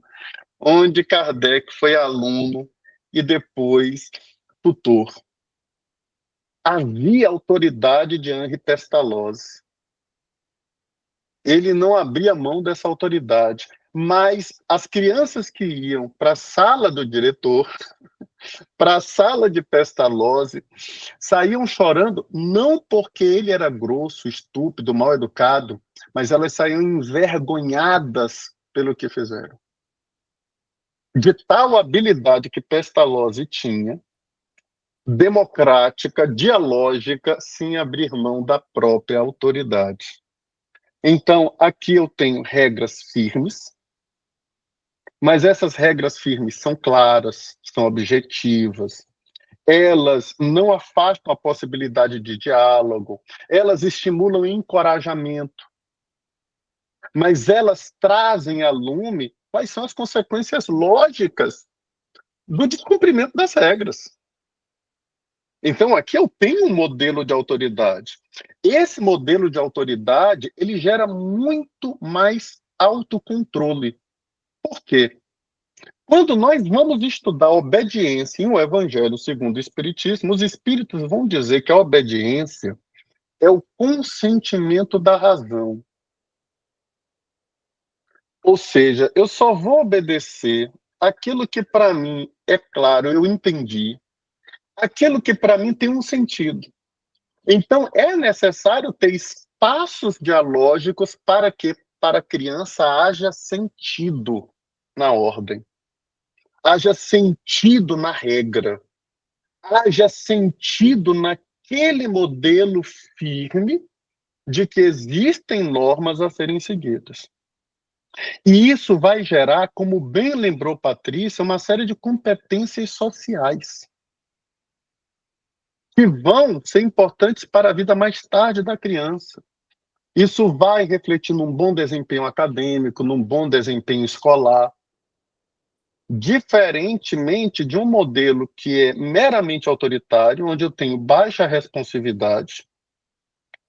onde Kardec foi aluno e depois tutor. Havia autoridade de Henri Pestalozzi. Ele não abria mão dessa autoridade, mas as crianças que iam para a sala do diretor para a sala de Pestalozzi, saíam chorando, não porque ele era grosso, estúpido, mal educado, mas elas saíam envergonhadas pelo que fizeram. De tal habilidade que Pestalozzi tinha, democrática, dialógica, sem abrir mão da própria autoridade. Então, aqui eu tenho regras firmes, mas essas regras firmes são claras, são objetivas, elas não afastam a possibilidade de diálogo, elas estimulam o encorajamento, mas elas trazem a lume quais são as consequências lógicas do descumprimento das regras. Então, aqui eu tenho um modelo de autoridade. Esse modelo de autoridade, ele gera muito mais autocontrole. Por quê? Quando nós vamos estudar obediência em um Evangelho segundo o Espiritismo, os Espíritos vão dizer que a obediência é o consentimento da razão. Ou seja, eu só vou obedecer aquilo que para mim é claro, eu entendi, aquilo que para mim tem um sentido. Então, é necessário ter espaços dialógicos para que para a criança haja sentido na ordem, haja sentido na regra, haja sentido naquele modelo firme de que existem normas a serem seguidas. E isso vai gerar, como bem lembrou Patrícia, uma série de competências sociais que vão ser importantes para a vida mais tarde da criança. Isso vai refletir num bom desempenho acadêmico, num bom desempenho escolar, diferentemente de um modelo que é meramente autoritário, onde eu tenho baixa responsividade,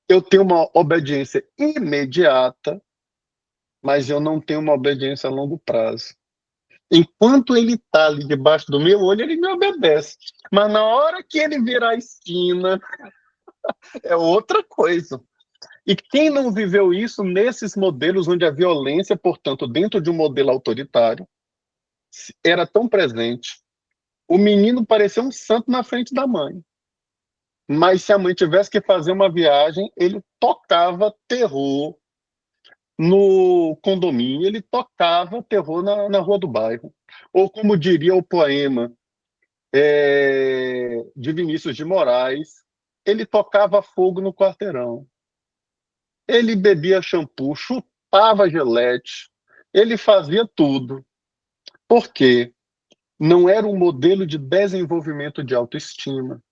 eu tenho uma obediência imediata, mas eu não tenho uma obediência a longo prazo. Enquanto ele está ali debaixo do meu olho, ele me obedece. Mas na hora que ele virar a esquina, é outra coisa. E quem não viveu isso nesses modelos onde a violência, portanto, dentro de um modelo autoritário, era tão presente, o menino parecia um santo na frente da mãe. Mas se a mãe tivesse que fazer uma viagem, ele tocava terror no condomínio, ele tocava terror na rua do bairro. Ou como diria o poema de Vinícius de Moraes, ele tocava fogo no quarteirão. Ele bebia shampoo, chupava Gillette, ele fazia tudo. Por quê? Não era um modelo de desenvolvimento de autoestima.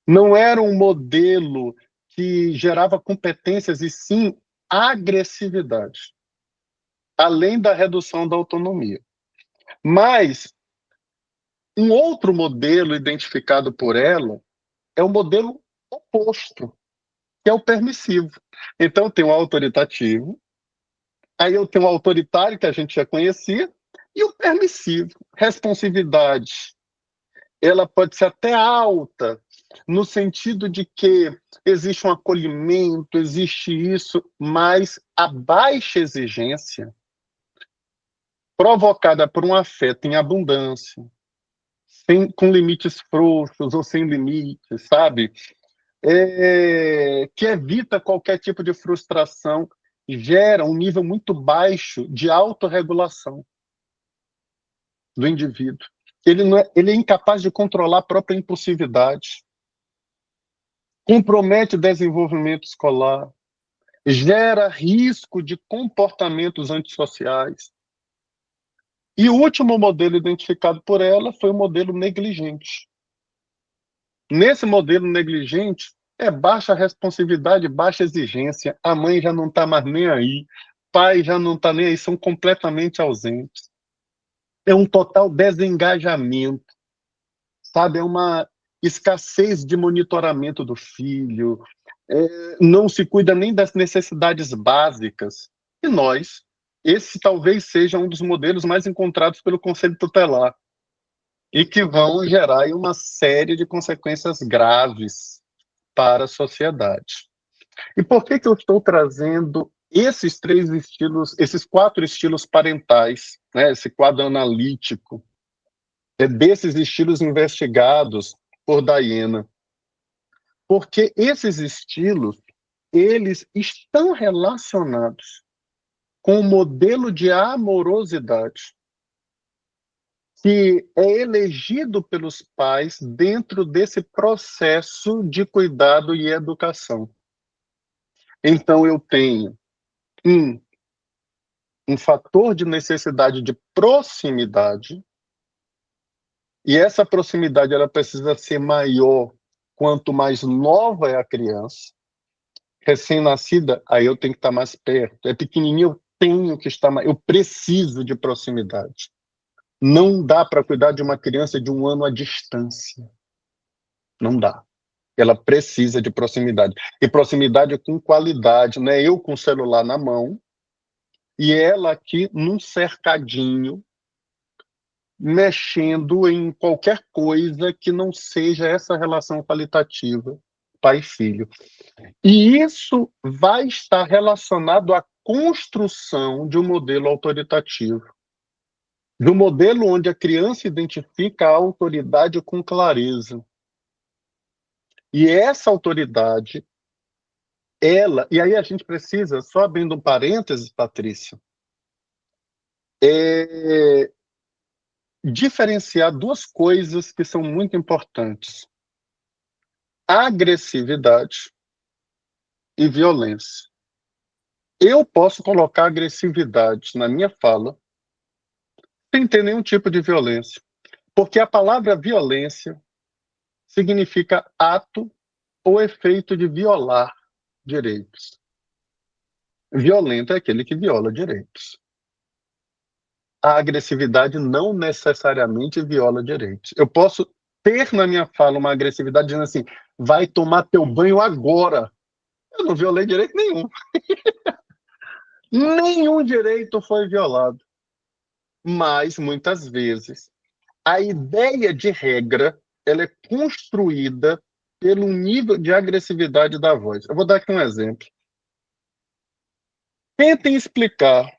Não era um modelo que gerava competências e sim agressividade, além da redução da autonomia. Mas um outro modelo identificado por ela é o modelo oposto, que é o permissivo. Então tem o autoritativo, aí eu tenho o autoritário, que a gente já conhecia, e o permissivo. Responsividade, ela pode ser até alta, no sentido de que existe um acolhimento, existe isso, mas a baixa exigência, provocada por um afeto em abundância, com limites frouxos ou sem limites, sabe? Que evita qualquer tipo de frustração, gera um nível muito baixo de autorregulação do indivíduo. Ele é incapaz de controlar a própria impulsividade, compromete o desenvolvimento escolar, gera risco de comportamentos antissociais. E o último modelo identificado por ela foi o modelo negligente. Nesse modelo negligente, é baixa responsividade, baixa exigência, a mãe já não está mais nem aí, pai já não está nem aí, são completamente ausentes. É um total desengajamento, sabe? É uma escassez de monitoramento do filho, não se cuida nem das necessidades básicas. E nós, esse talvez seja um dos modelos mais encontrados pelo Conselho Tutelar, e que vão gerar aí uma série de consequências graves para a sociedade. E por que eu estou trazendo esses 3 estilos, esses 4 estilos parentais, né, esse quadro analítico? desses estilos investigados por Diana. Porque esses estilos, eles estão relacionados com o modelo de amorosidade que é elegido pelos pais dentro desse processo de cuidado e educação. Então, eu tenho um fator de necessidade de proximidade, e essa proximidade ela precisa ser maior quanto mais nova é a criança. Recém-nascida, aí eu tenho que estar mais perto. É pequenininho, eu tenho que estar mais... Eu preciso de proximidade. Não dá para cuidar de uma criança de 1 ano à distância. Não dá. Ela precisa de proximidade. E proximidade com qualidade, não é eu com o celular na mão e ela aqui num cercadinho, mexendo em qualquer coisa que não seja essa relação qualitativa pai e filho. E isso vai estar relacionado à construção de um modelo autoritativo, de um modelo onde a criança identifica a autoridade com clareza. E essa autoridade, ela... E aí a gente precisa, só abrindo um parênteses, Patrícia, diferenciar 2 coisas que são muito importantes: agressividade e violência. Eu posso colocar agressividade na minha fala sem ter nenhum tipo de violência, porque a palavra violência significa ato ou efeito de violar direitos. Violento é aquele que viola direitos. A agressividade não necessariamente viola direitos. Eu posso ter na minha fala uma agressividade dizendo assim: vai tomar teu banho agora. Eu não violei direito nenhum. Nenhum direito foi violado. Mas, muitas vezes, a ideia de regra ela é construída pelo nível de agressividade da voz. Eu vou dar aqui um exemplo. Tentem explicar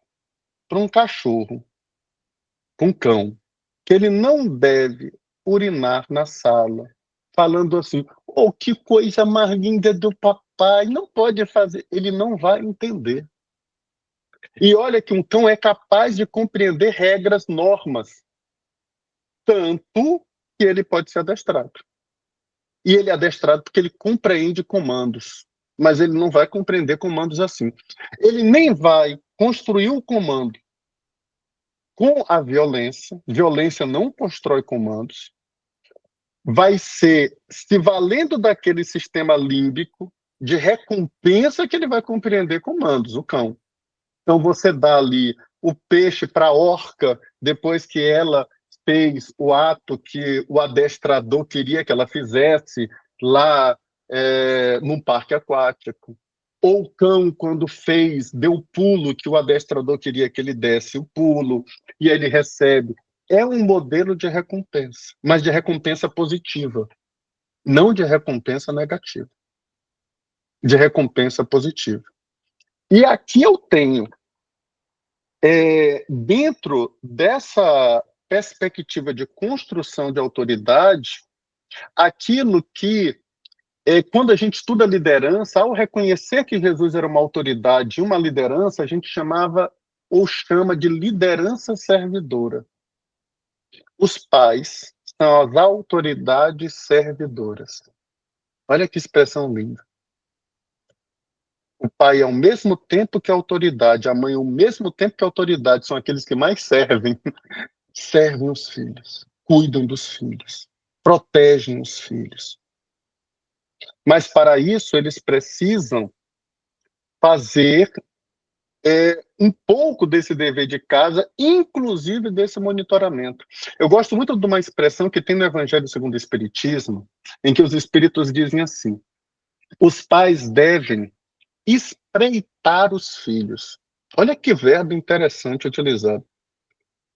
para um cachorro, para um cão, que ele não deve urinar na sala, falando assim: oh, que coisa mais linda do papai, não pode fazer. Ele não vai entender. E olha que um cão é capaz de compreender regras, normas, tanto que ele pode ser adestrado. E ele é adestrado porque ele compreende comandos, mas ele não vai compreender comandos assim. Ele nem vai construir o comando com a violência. Violência não constrói comandos. Vai ser se valendo daquele sistema límbico de recompensa que ele vai compreender comandos, o cão. Então você dá ali o peixe para a orca depois que ela fez o ato que o adestrador queria que ela fizesse lá num parque aquático. Ou o cão, quando deu o pulo que o adestrador queria que ele desse o pulo, e ele recebe. É um modelo de recompensa, mas de recompensa positiva, não de recompensa negativa. De recompensa positiva. E aqui eu tenho, dentro dessa perspectiva de construção de autoridade, aquilo que, quando a gente estuda liderança, ao reconhecer que Jesus era uma autoridade e uma liderança, a gente chamava ou chama de liderança servidora. Os pais são as autoridades servidoras. Olha que expressão linda. O pai, ao mesmo tempo que a autoridade, a mãe, ao mesmo tempo que a autoridade, são aqueles que mais servem, servem os filhos, cuidam dos filhos, protegem os filhos. Mas, para isso, eles precisam fazer um pouco desse dever de casa, inclusive desse monitoramento. Eu gosto muito de uma expressão que tem no Evangelho segundo o Espiritismo, em que os espíritos dizem assim: os pais devem espreitar os filhos. Olha que verbo interessante utilizado.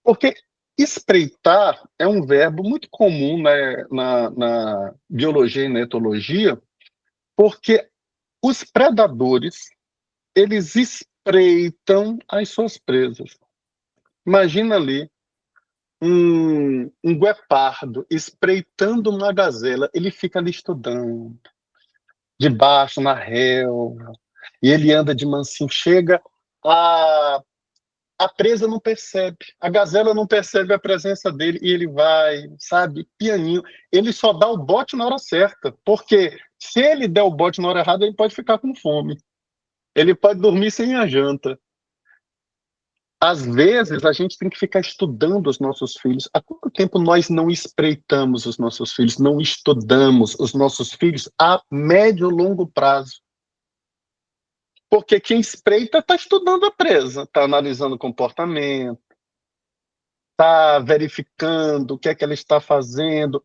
Porque espreitar é um verbo muito comum, né, na biologia e na etologia, porque os predadores, eles espreitam as suas presas. Imagina ali um guepardo espreitando uma gazela, ele fica ali estudando, debaixo, na relva, e ele anda de mansinho, chega, a presa não percebe, a gazela não percebe a presença dele, e ele vai, sabe, pianinho, ele só dá o bote na hora certa, porque se ele der o bote na hora errada, ele pode ficar com fome, ele pode dormir sem a janta. Às vezes, a gente tem que ficar estudando os nossos filhos. Há quanto tempo nós não espreitamos os nossos filhos, não estudamos os nossos filhos a médio e longo prazo? Porque quem espreita está estudando a presa, está analisando o comportamento, está verificando o que é que ela está fazendo.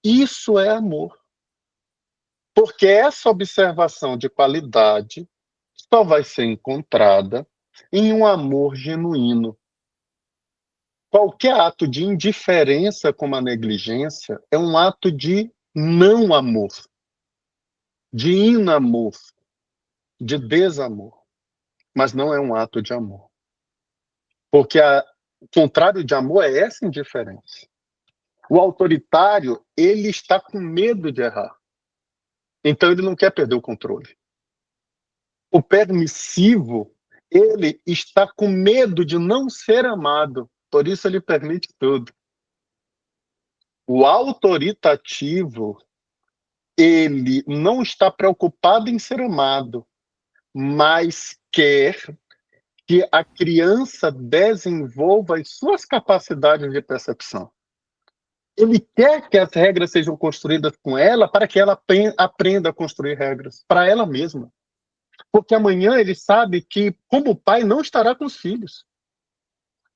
Isso é amor. Porque essa observação de qualidade só vai ser encontrada em um amor genuíno. Qualquer ato de indiferença, como a negligência, é um ato de não amor, de inamor, de desamor, mas não é um ato de amor. Porque o contrário de amor é essa indiferença. O autoritário, ele está com medo de errar. Então ele não quer perder o controle. O permissivo, ele está com medo de não ser amado. Por isso ele permite tudo. O autoritativo, ele não está preocupado em ser amado, mas quer que a criança desenvolva as suas capacidades de percepção. Ele quer que as regras sejam construídas com ela para que ela aprenda a construir regras para ela mesma. Porque amanhã ele sabe que, como pai, não estará com os filhos.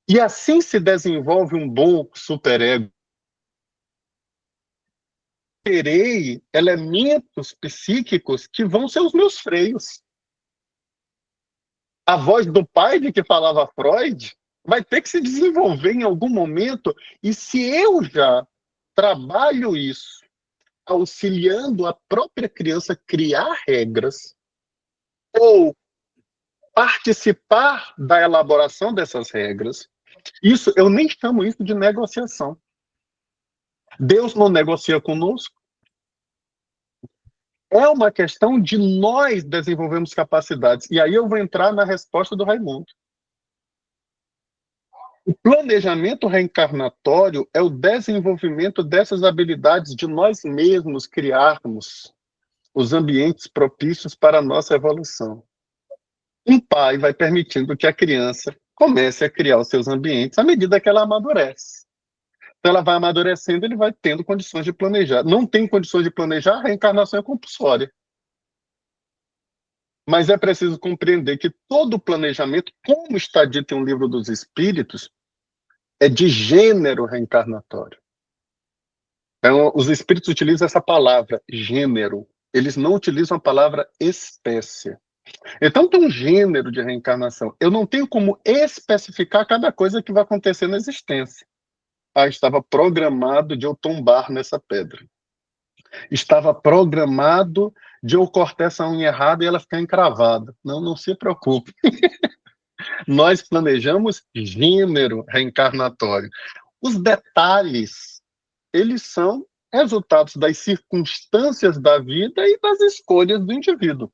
E assim se desenvolve um bom superego. Terei elementos psíquicos que vão ser os meus freios. A voz do pai de que falava Freud vai ter que se desenvolver em algum momento, e se eu já trabalho isso, auxiliando a própria criança a criar regras, ou participar da elaboração dessas regras, isso, eu nem chamo isso de negociação. Deus não negocia conosco. É uma questão de nós desenvolvermos capacidades. E aí eu vou entrar na resposta do Raimundo. O planejamento reencarnatório é o desenvolvimento dessas habilidades de nós mesmos criarmos os ambientes propícios para a nossa evolução. Um pai vai permitindo que a criança comece a criar os seus ambientes à medida que ela amadurece. Então ela vai amadurecendo, ele vai tendo condições de planejar. Não tem condições de planejar, a reencarnação é compulsória. Mas é preciso compreender que todo o planejamento, como está dito em um livro dos Espíritos, é de gênero reencarnatório. Então, os Espíritos utilizam essa palavra, gênero. Eles não utilizam a palavra espécie. Então tem um gênero de reencarnação. Eu não tenho como especificar cada coisa que vai acontecer na existência. Estava programado de eu tombar nessa pedra. Estava programado de eu cortar essa unha errada e ela ficar encravada. Não se preocupe. Nós planejamos gênero reencarnatório. Os detalhes, eles são resultados das circunstâncias da vida e das escolhas do indivíduo.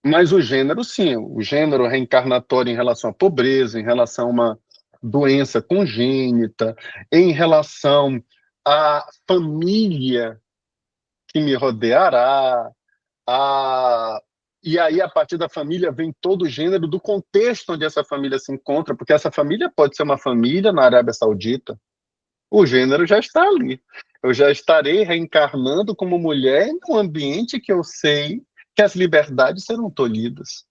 Mas o gênero, sim, o gênero reencarnatório em relação à pobreza, em relação a uma doença congênita, em relação à família que me rodeará, e aí a partir da família vem todo o gênero do contexto onde essa família se encontra, porque essa família pode ser uma família na Arábia Saudita. O gênero já está ali. Eu já estarei reencarnando como mulher em um ambiente que eu sei que as liberdades serão tolhidas.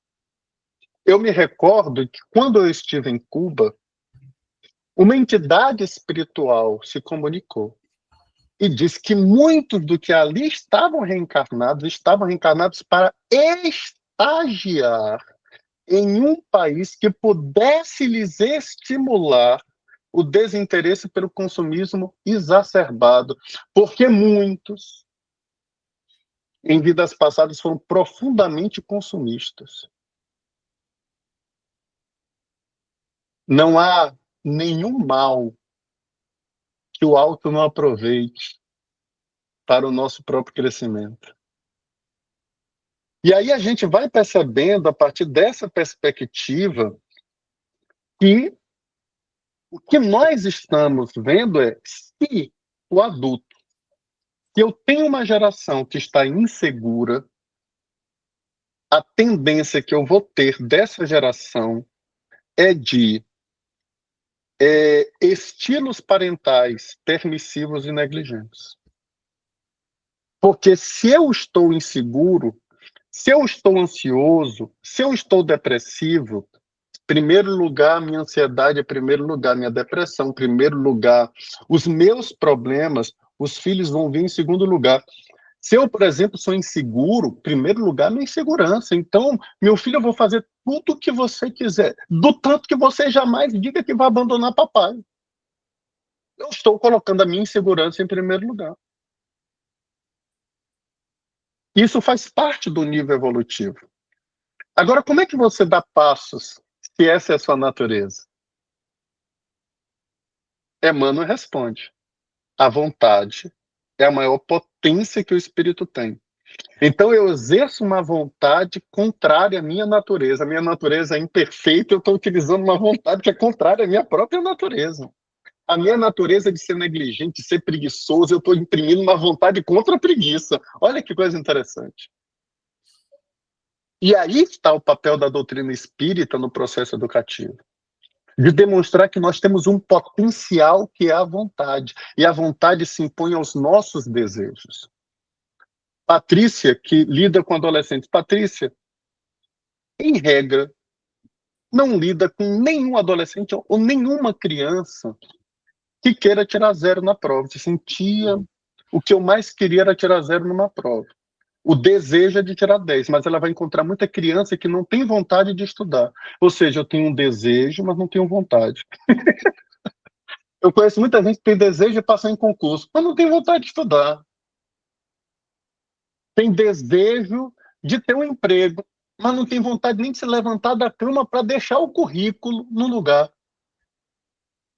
Eu me recordo que quando eu estive em Cuba, uma entidade espiritual se comunicou e disse que muitos do que ali estavam reencarnados para estagiar em um país que pudesse lhes estimular o desinteresse pelo consumismo exacerbado, porque muitos, em vidas passadas, foram profundamente consumistas. Não há nenhum mal que o alto não aproveite para o nosso próprio crescimento. E aí a gente vai percebendo, a partir dessa perspectiva, que o que nós estamos vendo é, se o adulto, se eu tenho uma geração que está insegura, a tendência que eu vou ter dessa geração é de estilos parentais permissivos e negligentes. Porque se eu estou inseguro, se eu estou ansioso, se eu estou depressivo, em primeiro lugar, minha ansiedade, em primeiro lugar, minha depressão, em primeiro lugar, os meus problemas, os filhos vão vir em segundo lugar. Se eu, por exemplo, sou inseguro, em primeiro lugar, minha insegurança. Então, meu filho, eu vou fazer tudo o que você quiser, do tanto que você jamais diga que vai abandonar papai. Eu estou colocando a minha insegurança em primeiro lugar. Isso faz parte do nível evolutivo. Agora, como é que você dá passos se essa é a sua natureza? Emmanuel responde: a vontade é a maior potência que o espírito tem. Então eu exerço uma vontade contrária à minha natureza. A minha natureza é imperfeita, eu estou utilizando uma vontade que é contrária à minha própria natureza. A minha natureza de ser negligente, de ser preguiçoso, eu estou imprimindo uma vontade contra a preguiça. Olha que coisa interessante. E aí está o papel da doutrina espírita no processo educativo. De demonstrar que nós temos um potencial que é a vontade. E a vontade se impõe aos nossos desejos. Patrícia, que lida com adolescentes. Patrícia, em regra, não lida com nenhum adolescente ou nenhuma criança que queira tirar zero na prova. Se sentia, o que eu mais queria era tirar zero numa prova. O desejo é de tirar 10, mas ela vai encontrar muita criança que não tem vontade de estudar. Ou seja, eu tenho um desejo, mas não tenho vontade. Eu conheço muita gente que tem desejo de passar em concurso, mas não tem vontade de estudar. Tem desejo de ter um emprego, mas não tem vontade nem de se levantar da cama para deixar o currículo no lugar.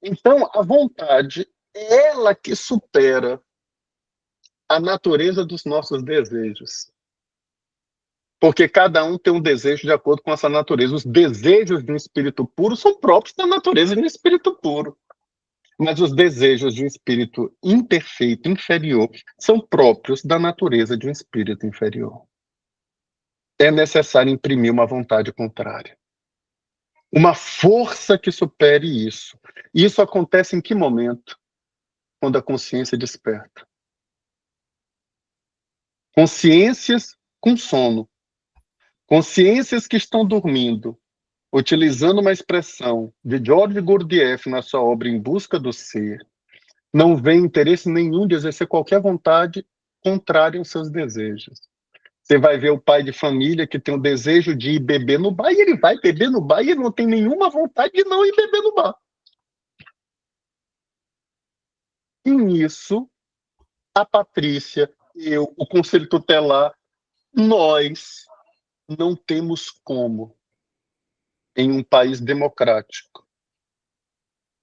Então, a vontade é ela que supera a natureza dos nossos desejos. Porque cada um tem um desejo de acordo com essa natureza. Os desejos de um espírito puro são próprios da natureza de um espírito puro. Mas os desejos de um espírito imperfeito, inferior, são próprios da natureza de um espírito inferior. É necessário imprimir uma vontade contrária. Uma força que supere isso. Isso acontece em que momento? Quando a consciência desperta. Consciências com sono. Consciências que estão dormindo, utilizando uma expressão de George Gurdjieff na sua obra Em Busca do Ser, não vê interesse nenhum de exercer qualquer vontade contrária aos seus desejos. Você vai ver o pai de família que tem o desejo de ir beber no bar, e ele vai beber no bar e ele não tem nenhuma vontade de não ir beber no bar. E nisso, a Patrícia, eu, o Conselho Tutelar, nós não temos como, em um país democrático,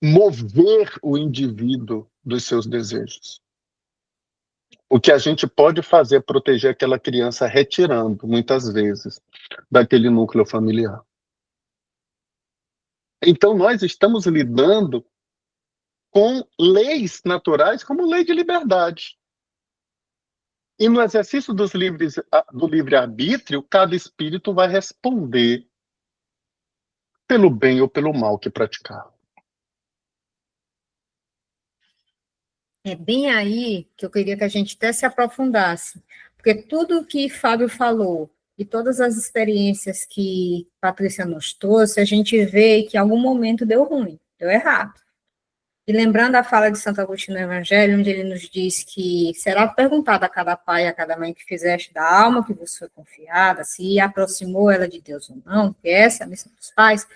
mover o indivíduo dos seus desejos. O que a gente pode fazer é proteger aquela criança retirando, muitas vezes, daquele núcleo familiar. Então, nós estamos lidando com leis naturais como lei de liberdade. E no exercício do livre-arbítrio, cada espírito vai responder pelo bem ou pelo mal que praticar. É bem aí que eu queria que a gente até se aprofundasse, porque tudo que Fábio falou e todas as experiências que Patrícia nos trouxe, a gente vê que em algum momento deu ruim, deu errado. E lembrando a fala de Santo Agostinho no Evangelho, onde ele nos diz que será perguntado a cada pai e a cada mãe que fizeste da alma que vos foi confiada, se aproximou ela de Deus ou não, que essa é a missão dos pais,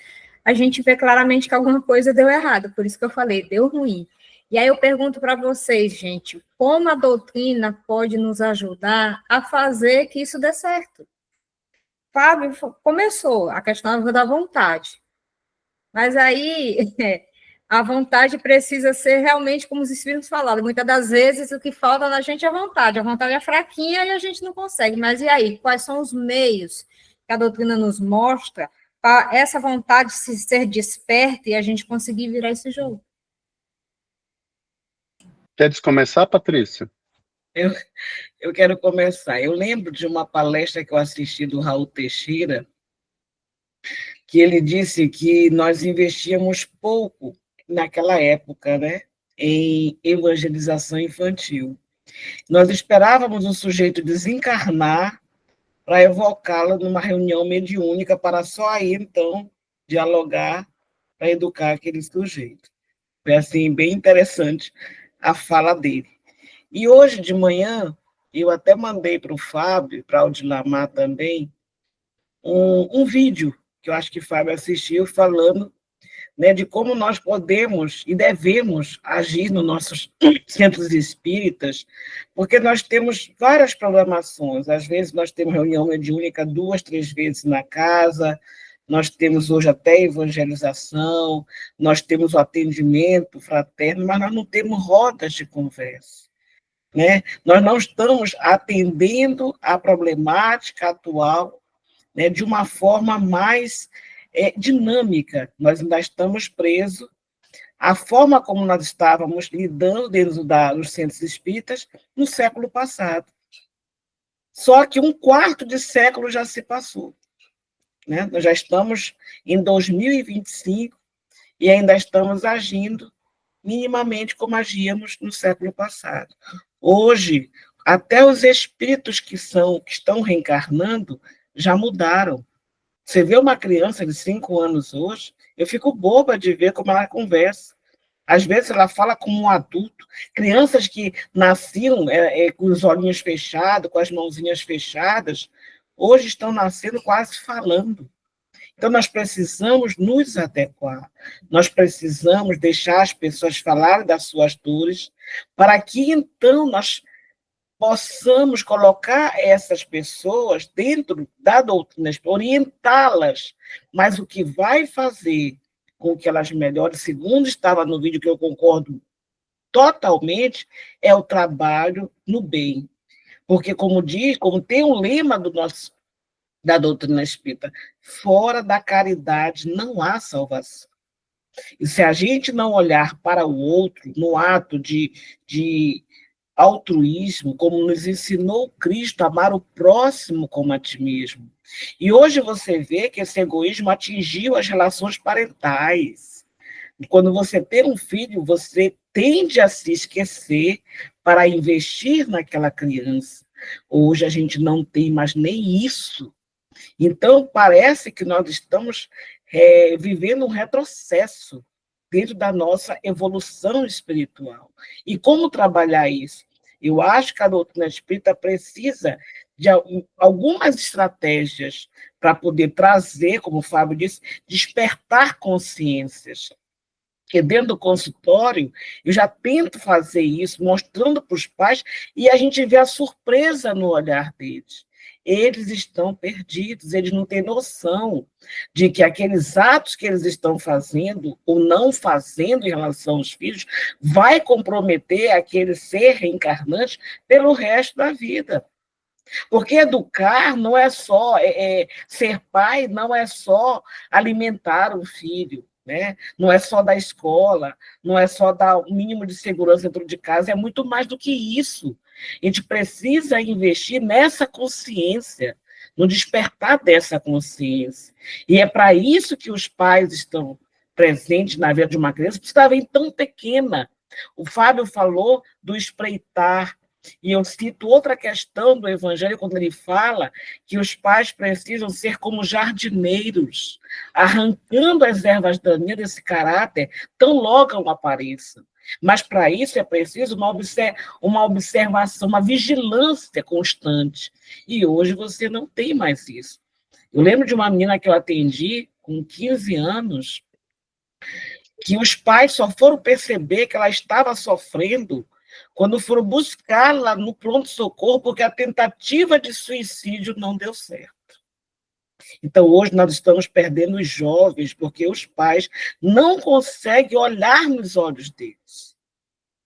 a gente vê claramente que alguma coisa deu errado, por isso que eu falei, deu ruim. E aí eu pergunto para vocês, gente, como a doutrina pode nos ajudar a fazer que isso dê certo? Fábio começou a questão da vontade, mas aí a vontade precisa ser realmente, como os espíritos falaram, muitas das vezes o que falta na gente é a vontade é fraquinha e a gente não consegue, mas e aí, quais são os meios que a doutrina nos mostra para essa vontade se ser desperta e a gente conseguir virar esse jogo? Queres começar, Patrícia? Eu quero começar. Eu lembro de uma palestra que eu assisti do Raul Teixeira, que ele disse que nós investíamos pouco naquela época, né, em evangelização infantil. Nós esperávamos o sujeito desencarnar para evocá-lo numa reunião mediúnica para só aí, então, dialogar para educar aquele sujeito. Foi, assim, bem interessante a fala dele. E hoje de manhã, eu até mandei para o Fábio, para o Dilamar também, um vídeo que eu acho que o Fábio assistiu, falando, né, de como nós podemos e devemos agir nos nossos centros espíritas, porque nós temos várias programações. Às vezes nós temos reunião mediúnica 2, 3 vezes na casa, nós temos hoje até evangelização, nós temos o atendimento fraterno, mas nós não temos rodas de conversa, né? Nós não estamos atendendo a problemática atual, né, de uma forma mais dinâmica. Nós ainda estamos presos à forma como nós estávamos lidando dentro dos centros espíritas no século passado. Só que 1/4 de século já se passou, né? Nós já estamos em 2025 e ainda estamos agindo minimamente como agíamos no século passado. Hoje, até os espíritos que estão reencarnando já mudaram. Você vê uma criança de 5 anos hoje, eu fico boba de ver como ela conversa. Às vezes ela fala como um adulto. Crianças que nasciam com os olhinhos fechados, com as mãozinhas fechadas, hoje estão nascendo quase falando. Então, nós precisamos nos adequar, nós precisamos deixar as pessoas falarem das suas dores, para que, então, nós possamos colocar essas pessoas dentro da doutrina, orientá-las, mas o que vai fazer com que elas melhorem, segundo estava no vídeo, que eu concordo totalmente, é o trabalho no bem. Porque, como tem um lema da doutrina espírita, fora da caridade não há salvação. E se a gente não olhar para o outro no ato de altruísmo, como nos ensinou Cristo, amar o próximo como a ti mesmo. E hoje você vê que esse egoísmo atingiu as relações parentais. Quando você tem um filho, você tende a se esquecer para investir naquela criança. Hoje a gente não tem mais nem isso. Então, parece que nós estamos vivendo um retrocesso dentro da nossa evolução espiritual. E como trabalhar isso? Eu acho que a doutrina espírita precisa de algumas estratégias para poder trazer, como o Fábio disse, despertar consciências. Porque dentro do consultório, eu já tento fazer isso, mostrando para os pais, e a gente vê a surpresa no olhar deles. Eles estão perdidos, eles não têm noção de que aqueles atos que eles estão fazendo ou não fazendo em relação aos filhos vai comprometer aquele ser reencarnante pelo resto da vida. Porque educar não é só, ser pai não é só alimentar o filho, né? Não é só da escola, não é só dar o mínimo de segurança dentro de casa, é muito mais do que isso. A gente precisa investir nessa consciência, no despertar dessa consciência. E é para isso que os pais estão presentes na vida de uma criança, que estava tão pequena. O Fábio falou do espreitar, e eu cito outra questão do Evangelho, quando ele fala que os pais precisam ser como jardineiros, arrancando as ervas daninhas desse caráter, tão logo apareçam. Mas, para isso, é preciso uma observação, uma vigilância constante. E hoje você não tem mais isso. Eu lembro de uma menina que eu atendi, com 15 anos, que os pais só foram perceber que ela estava sofrendo quando foram buscá-la no pronto-socorro, porque a tentativa de suicídio não deu certo. Então, hoje nós estamos perdendo os jovens, porque os pais não conseguem olhar nos olhos deles.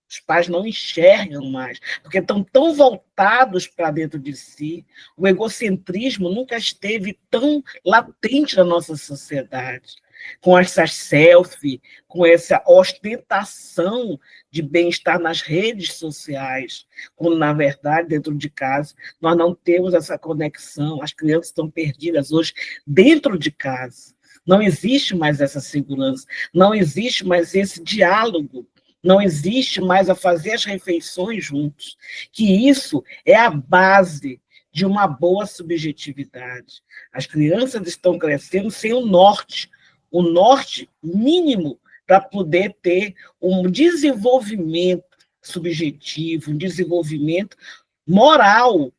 Os pais não enxergam mais, porque estão tão voltados para dentro de si. O egocentrismo nunca esteve tão latente na nossa sociedade, com essas selfies, com essa ostentação de bem-estar nas redes sociais, quando, na verdade, dentro de casa, nós não temos essa conexão. As crianças estão perdidas hoje dentro de casa. Não existe mais essa segurança, não existe mais esse diálogo, não existe mais a fazer as refeições juntos, que isso é a base de uma boa subjetividade. As crianças estão crescendo sem o norte mínimo para poder ter um desenvolvimento subjetivo, um desenvolvimento moral,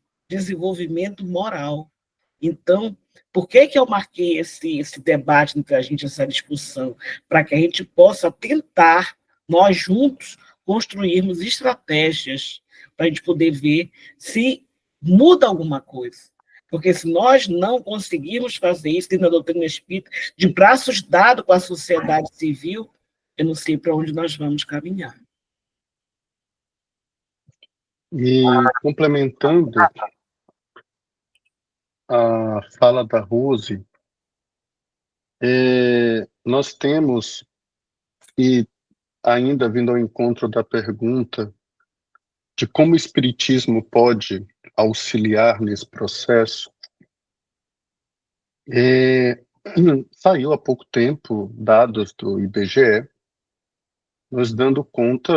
Então, por que eu marquei esse debate entre a gente, essa discussão? Para que a gente possa tentar, nós juntos, construirmos estratégias para a gente poder ver se muda alguma coisa. Porque se nós não conseguirmos fazer isso dentro da doutrina espírita, de braços dados com a sociedade civil, eu não sei para onde nós vamos caminhar. E complementando a fala da Rose, nós temos, e ainda vindo ao encontro da pergunta de como o Espiritismo pode auxiliar nesse processo, saiu há pouco tempo dados do IBGE, nos dando conta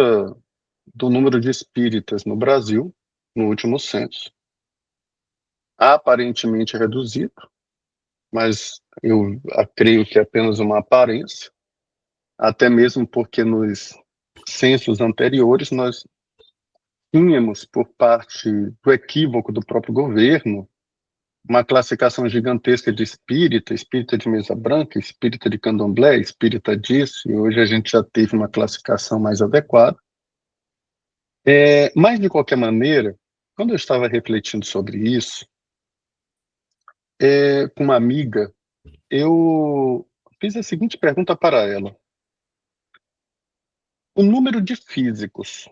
do número de espíritas no Brasil, no último censo, aparentemente reduzido, mas eu creio que é apenas uma aparência, até mesmo porque nos censos anteriores nós tínhamos, por parte do equívoco do próprio governo, uma classificação gigantesca de espírita de mesa branca, espírita de candomblé, espírita disso, e hoje a gente já teve uma classificação mais adequada. Mas, de qualquer maneira, quando eu estava refletindo sobre isso, com uma amiga, eu fiz a seguinte pergunta para ela. O número de físicos,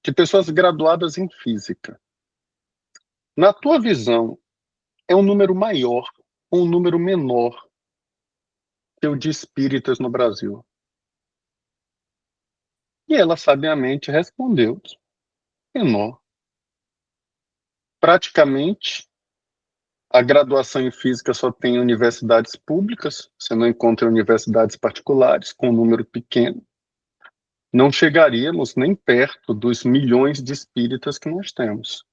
de pessoas graduadas em física, na tua visão, é um número maior ou um número menor que o de espíritas no Brasil? E ela sabiamente respondeu, menor. Praticamente, a graduação em física só tem em universidades públicas, você não encontra em universidades particulares, com um número pequeno. Não chegaríamos nem perto dos milhões de espíritas que nós temos.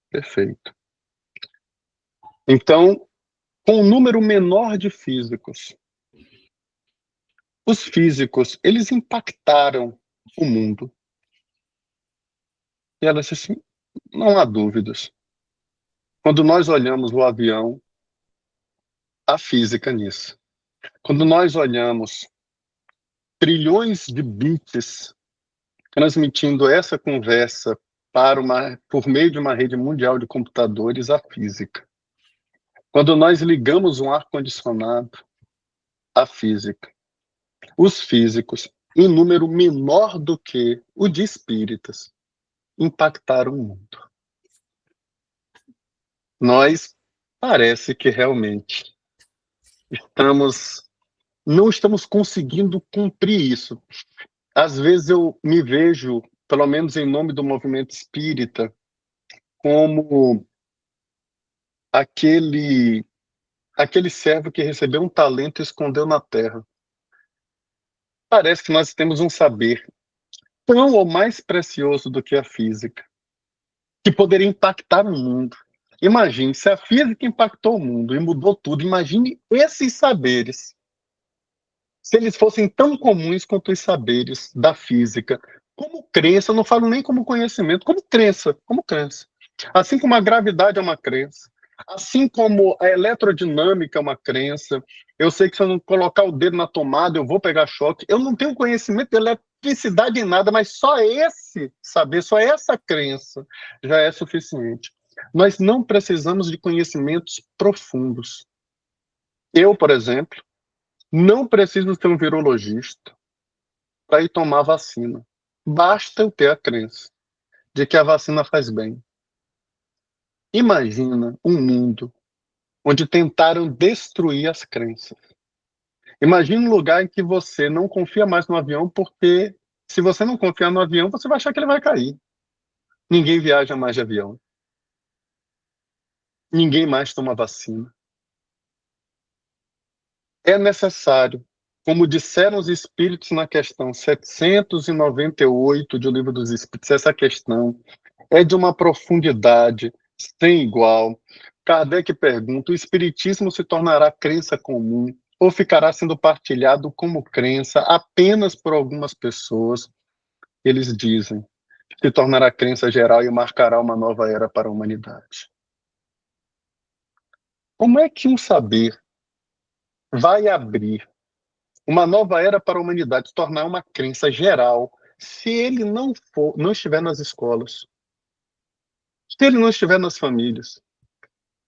Perfeito. Então, com um número menor de físicos, os físicos, eles impactaram o mundo. E ela disse assim, não há dúvidas. Quando nós olhamos o avião, há física nisso. Quando nós olhamos trilhões de bits transmitindo essa conversa por meio de uma rede mundial de computadores, há física. Quando nós ligamos um ar-condicionado, há física. Os físicos, em número menor do que o de espíritas, impactaram o mundo. Nós parece que realmente não estamos conseguindo cumprir isso. Às vezes eu me vejo, pelo menos em nome do movimento espírita, como aquele servo que recebeu um talento e escondeu na terra. Parece que nós temos um saber tão ou mais precioso do que a física, que poderia impactar o mundo. Imagine, se a física impactou o mundo e mudou tudo, imagine esses saberes, se eles fossem tão comuns quanto os saberes da física, como crença, eu não falo nem como conhecimento, como crença. Assim como a gravidade é uma crença, assim como a eletrodinâmica é uma crença, eu sei que se eu não colocar o dedo na tomada, eu vou pegar choque, eu não tenho conhecimento de eletricidade em nada, mas só esse saber, só essa crença já é suficiente. Nós não precisamos de conhecimentos profundos. Eu, por exemplo, não preciso ser um virologista para ir tomar vacina. Basta eu ter a crença de que a vacina faz bem. Imagina um mundo onde tentaram destruir as crenças. Imagina um lugar em que você não confia mais no avião, porque se você não confiar no avião, você vai achar que ele vai cair. Ninguém viaja mais de avião. Ninguém mais toma vacina. É necessário, como disseram os espíritos na questão 798 do Livro dos Espíritos, essa questão é de uma profundidade sem igual. Kardec pergunta: o espiritismo se tornará crença comum ou ficará sendo partilhado como crença apenas por algumas pessoas? Eles dizem: se tornará crença geral e marcará uma nova era para a humanidade. Como é que um saber vai abrir uma nova era para a humanidade, se tornar uma crença geral, se ele não estiver nas escolas, se ele não estiver nas famílias,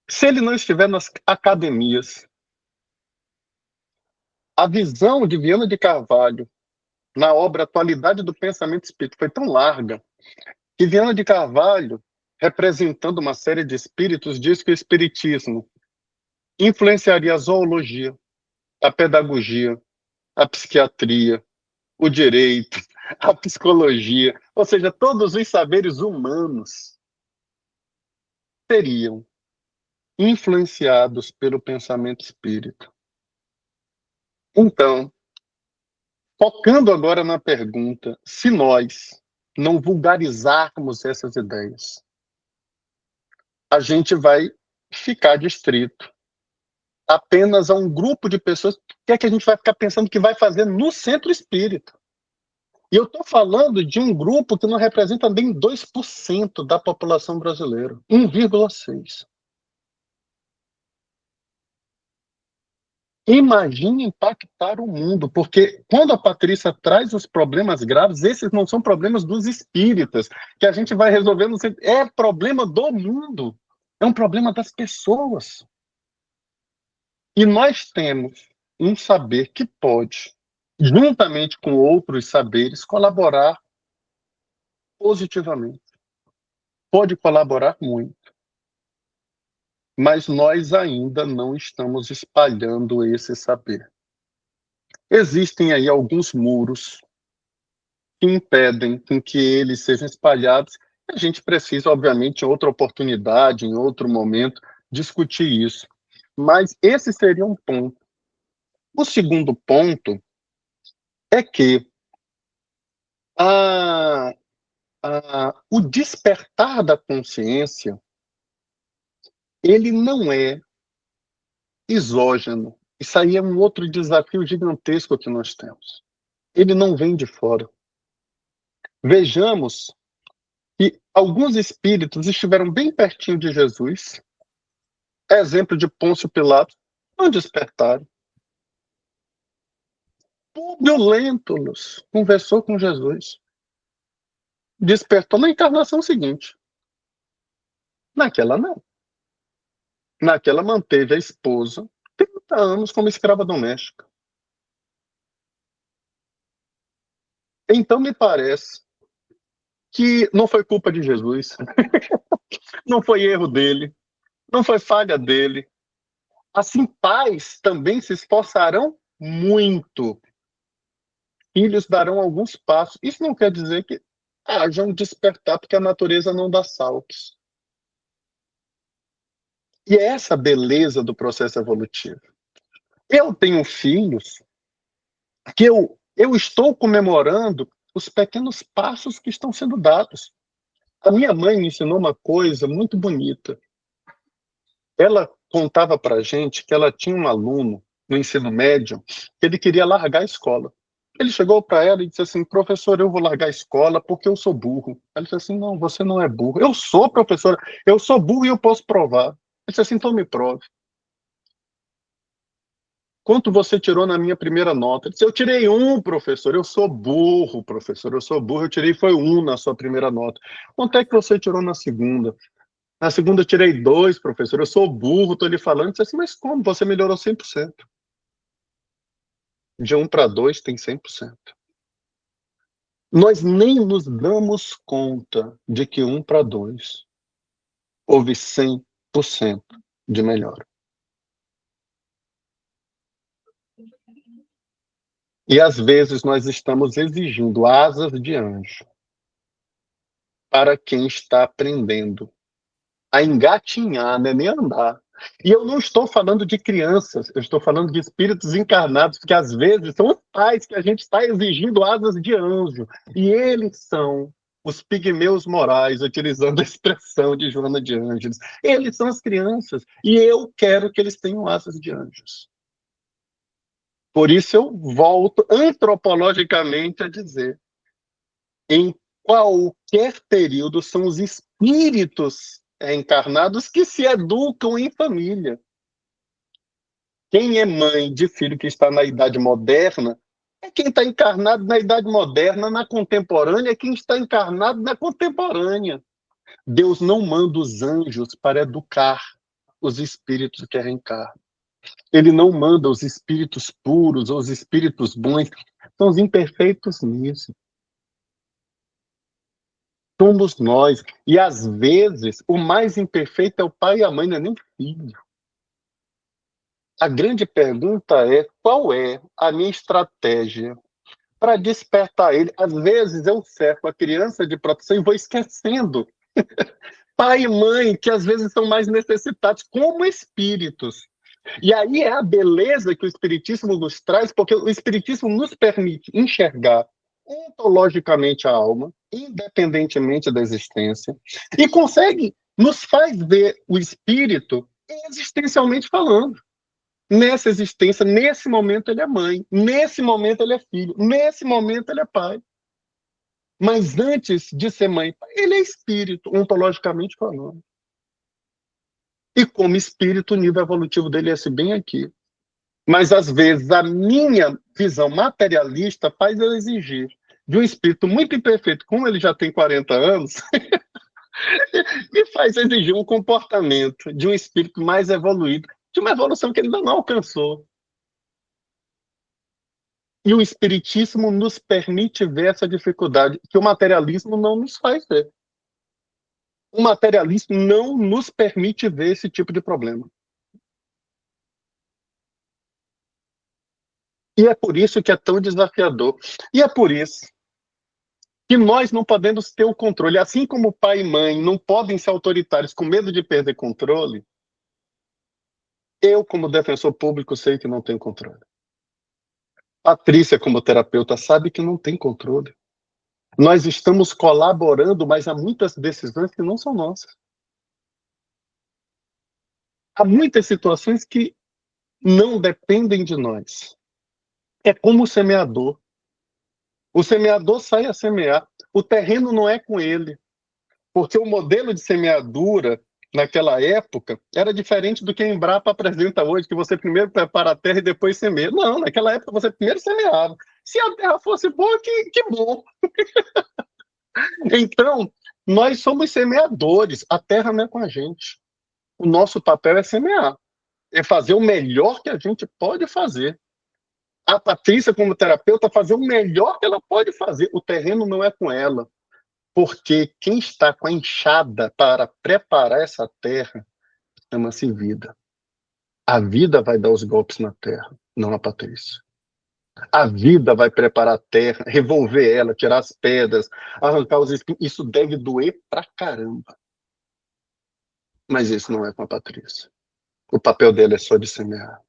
se ele não estiver nas academias? A visão de Viana de Carvalho na obra Atualidade do Pensamento Espírita foi tão larga que Viana de Carvalho, representando uma série de espíritos, diz que o espiritismo influenciaria a zoologia, a pedagogia, a psiquiatria, o direito, a psicologia, ou seja, todos os saberes humanos seriam influenciados pelo pensamento espírita. Então, focando agora na pergunta, se nós não vulgarizarmos essas ideias, a gente vai ficar distrito apenas a um grupo de pessoas que a gente vai ficar pensando que vai fazer no centro espírita. E eu estou falando de um grupo que não representa nem 2% da população brasileira, 1,6%. Imagine impactar o mundo, porque quando a Patrícia traz os problemas graves, esses não são problemas dos espíritas, que a gente vai resolver no centro. É problema do mundo, é um problema das pessoas. E nós temos um saber que pode, juntamente com outros saberes, colaborar positivamente. Pode colaborar muito. Mas nós ainda não estamos espalhando esse saber. Existem aí alguns muros que impedem com que eles sejam espalhados. A gente precisa, obviamente, em outra oportunidade, em outro momento, discutir isso. Mas esse seria um ponto. O segundo ponto é que o despertar da consciência, ele não é exógeno. Isso aí é um outro desafio gigantesco que nós temos. Ele não vem de fora. Vejamos que alguns espíritos estiveram bem pertinho de Jesus. Exemplo de Pôncio Pilatos, não despertaram. Públio Lentulus conversou com Jesus. Despertou na encarnação seguinte. Naquela não. Naquela manteve a esposa 30 anos como escrava doméstica. Então me parece que não foi culpa de Jesus, não foi erro dele, não foi falha dele. Assim, pais também se esforçarão muito. Filhos darão alguns passos. Isso não quer dizer que haja um despertar, porque a natureza não dá saltos. E é essa beleza do processo evolutivo. Eu tenho filhos que eu estou comemorando os pequenos passos que estão sendo dados. A minha mãe me ensinou uma coisa muito bonita. Ela contava para a gente que ela tinha um aluno no ensino médio que ele queria largar a escola. Ele chegou para ela e disse assim: professor, eu vou largar a escola porque eu sou burro. Ela disse assim: não, você não é burro. Eu sou, professora, eu sou burro e eu posso provar. Ele disse assim: então me prove. Quanto você tirou na minha primeira nota? Ele disse: eu tirei 1, professor. Eu sou burro, professor. Eu sou burro. Eu tirei foi 1 na sua primeira nota. Quanto é que você tirou na segunda? Na segunda eu tirei 2, professor. Eu sou burro, estou lhe falando. Eu disse assim, mas como? Você melhorou 100%. De 1 para 2 tem 100%. Nós nem nos damos conta de que 1 para 2 houve 100% de melhora. E às vezes nós estamos exigindo asas de anjo para quem está aprendendo a engatinhar, né? Nem andar. E eu não estou falando de crianças, eu estou falando de espíritos encarnados, que às vezes são os pais que a gente está exigindo asas de anjo. E eles são os pigmeus morais, utilizando a expressão de Joana de Ângeles. Eles são as crianças, e eu quero que eles tenham asas de anjos. Por isso eu volto antropologicamente a dizer, em qualquer período são os espíritos encarnados que se educam em família. Quem é mãe de filho que está na idade moderna é quem está encarnado na idade moderna, na contemporânea, é quem está encarnado na contemporânea. Deus não manda os anjos para educar os espíritos que reencarnam. Ele não manda os espíritos puros ou os espíritos bons. São os imperfeitos nisso. Somos nós. E, às vezes, o mais imperfeito é o pai e a mãe, não é nem o filho. A grande pergunta é, qual é a minha estratégia para despertar ele? Às vezes, eu cerco a criança de proteção e vou esquecendo. Pai e mãe, que às vezes são mais necessitados, como espíritos. E aí é a beleza que o Espiritismo nos traz, porque o Espiritismo nos permite enxergar ontologicamente a alma, independentemente da existência, e nos faz ver o espírito existencialmente falando. Nessa existência, nesse momento ele é mãe, nesse momento ele é filho, nesse momento ele é pai. Mas antes de ser mãe e pai, ele é espírito, ontologicamente falando. E como espírito, o nível evolutivo dele é esse bem aqui. Mas, às vezes, a minha visão materialista faz eu exigir de um espírito muito imperfeito, como ele já tem 40 anos, me faz exigir um comportamento de um espírito mais evoluído, de uma evolução que ele ainda não alcançou. E o espiritismo nos permite ver essa dificuldade, que o materialismo não nos faz ver. O materialismo não nos permite ver esse tipo de problema. E é por isso que é tão desafiador. E é por isso que nós não podemos ter o controle. Assim como pai e mãe não podem ser autoritários com medo de perder controle, eu, como defensor público, sei que não tenho controle. Patrícia, como terapeuta, sabe que não tem controle. Nós estamos colaborando, mas há muitas decisões que não são nossas. Há muitas situações que não dependem de nós. É como o semeador. O semeador sai a semear. O terreno não é com ele. Porque o modelo de semeadura, naquela época, era diferente do que a Embrapa apresenta hoje, que você primeiro prepara a terra e depois semeia. Não, naquela época você primeiro semeava. Se a terra fosse boa, que bom. Então, nós somos semeadores. A terra não é com a gente. O nosso papel é semear. É fazer o melhor que a gente pode fazer. A Patrícia, como terapeuta, fazer o melhor que ela pode fazer. O terreno não é com ela. Porque quem está com a enxada para preparar essa terra chama-se vida. A vida vai dar os golpes na terra, não a Patrícia. A vida vai preparar a terra, revolver ela, tirar as pedras, arrancar os espinhos. Isso deve doer pra caramba. Mas isso não é com a Patrícia. O papel dela é só de semear.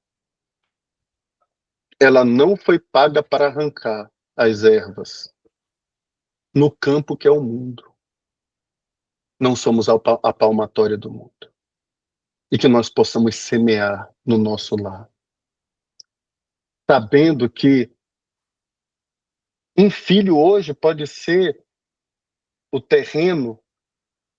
Ela não foi paga para arrancar as ervas no campo que é o mundo. Não somos a palmatória do mundo. E que nós possamos semear no nosso lar. Sabendo que um filho hoje pode ser o terreno,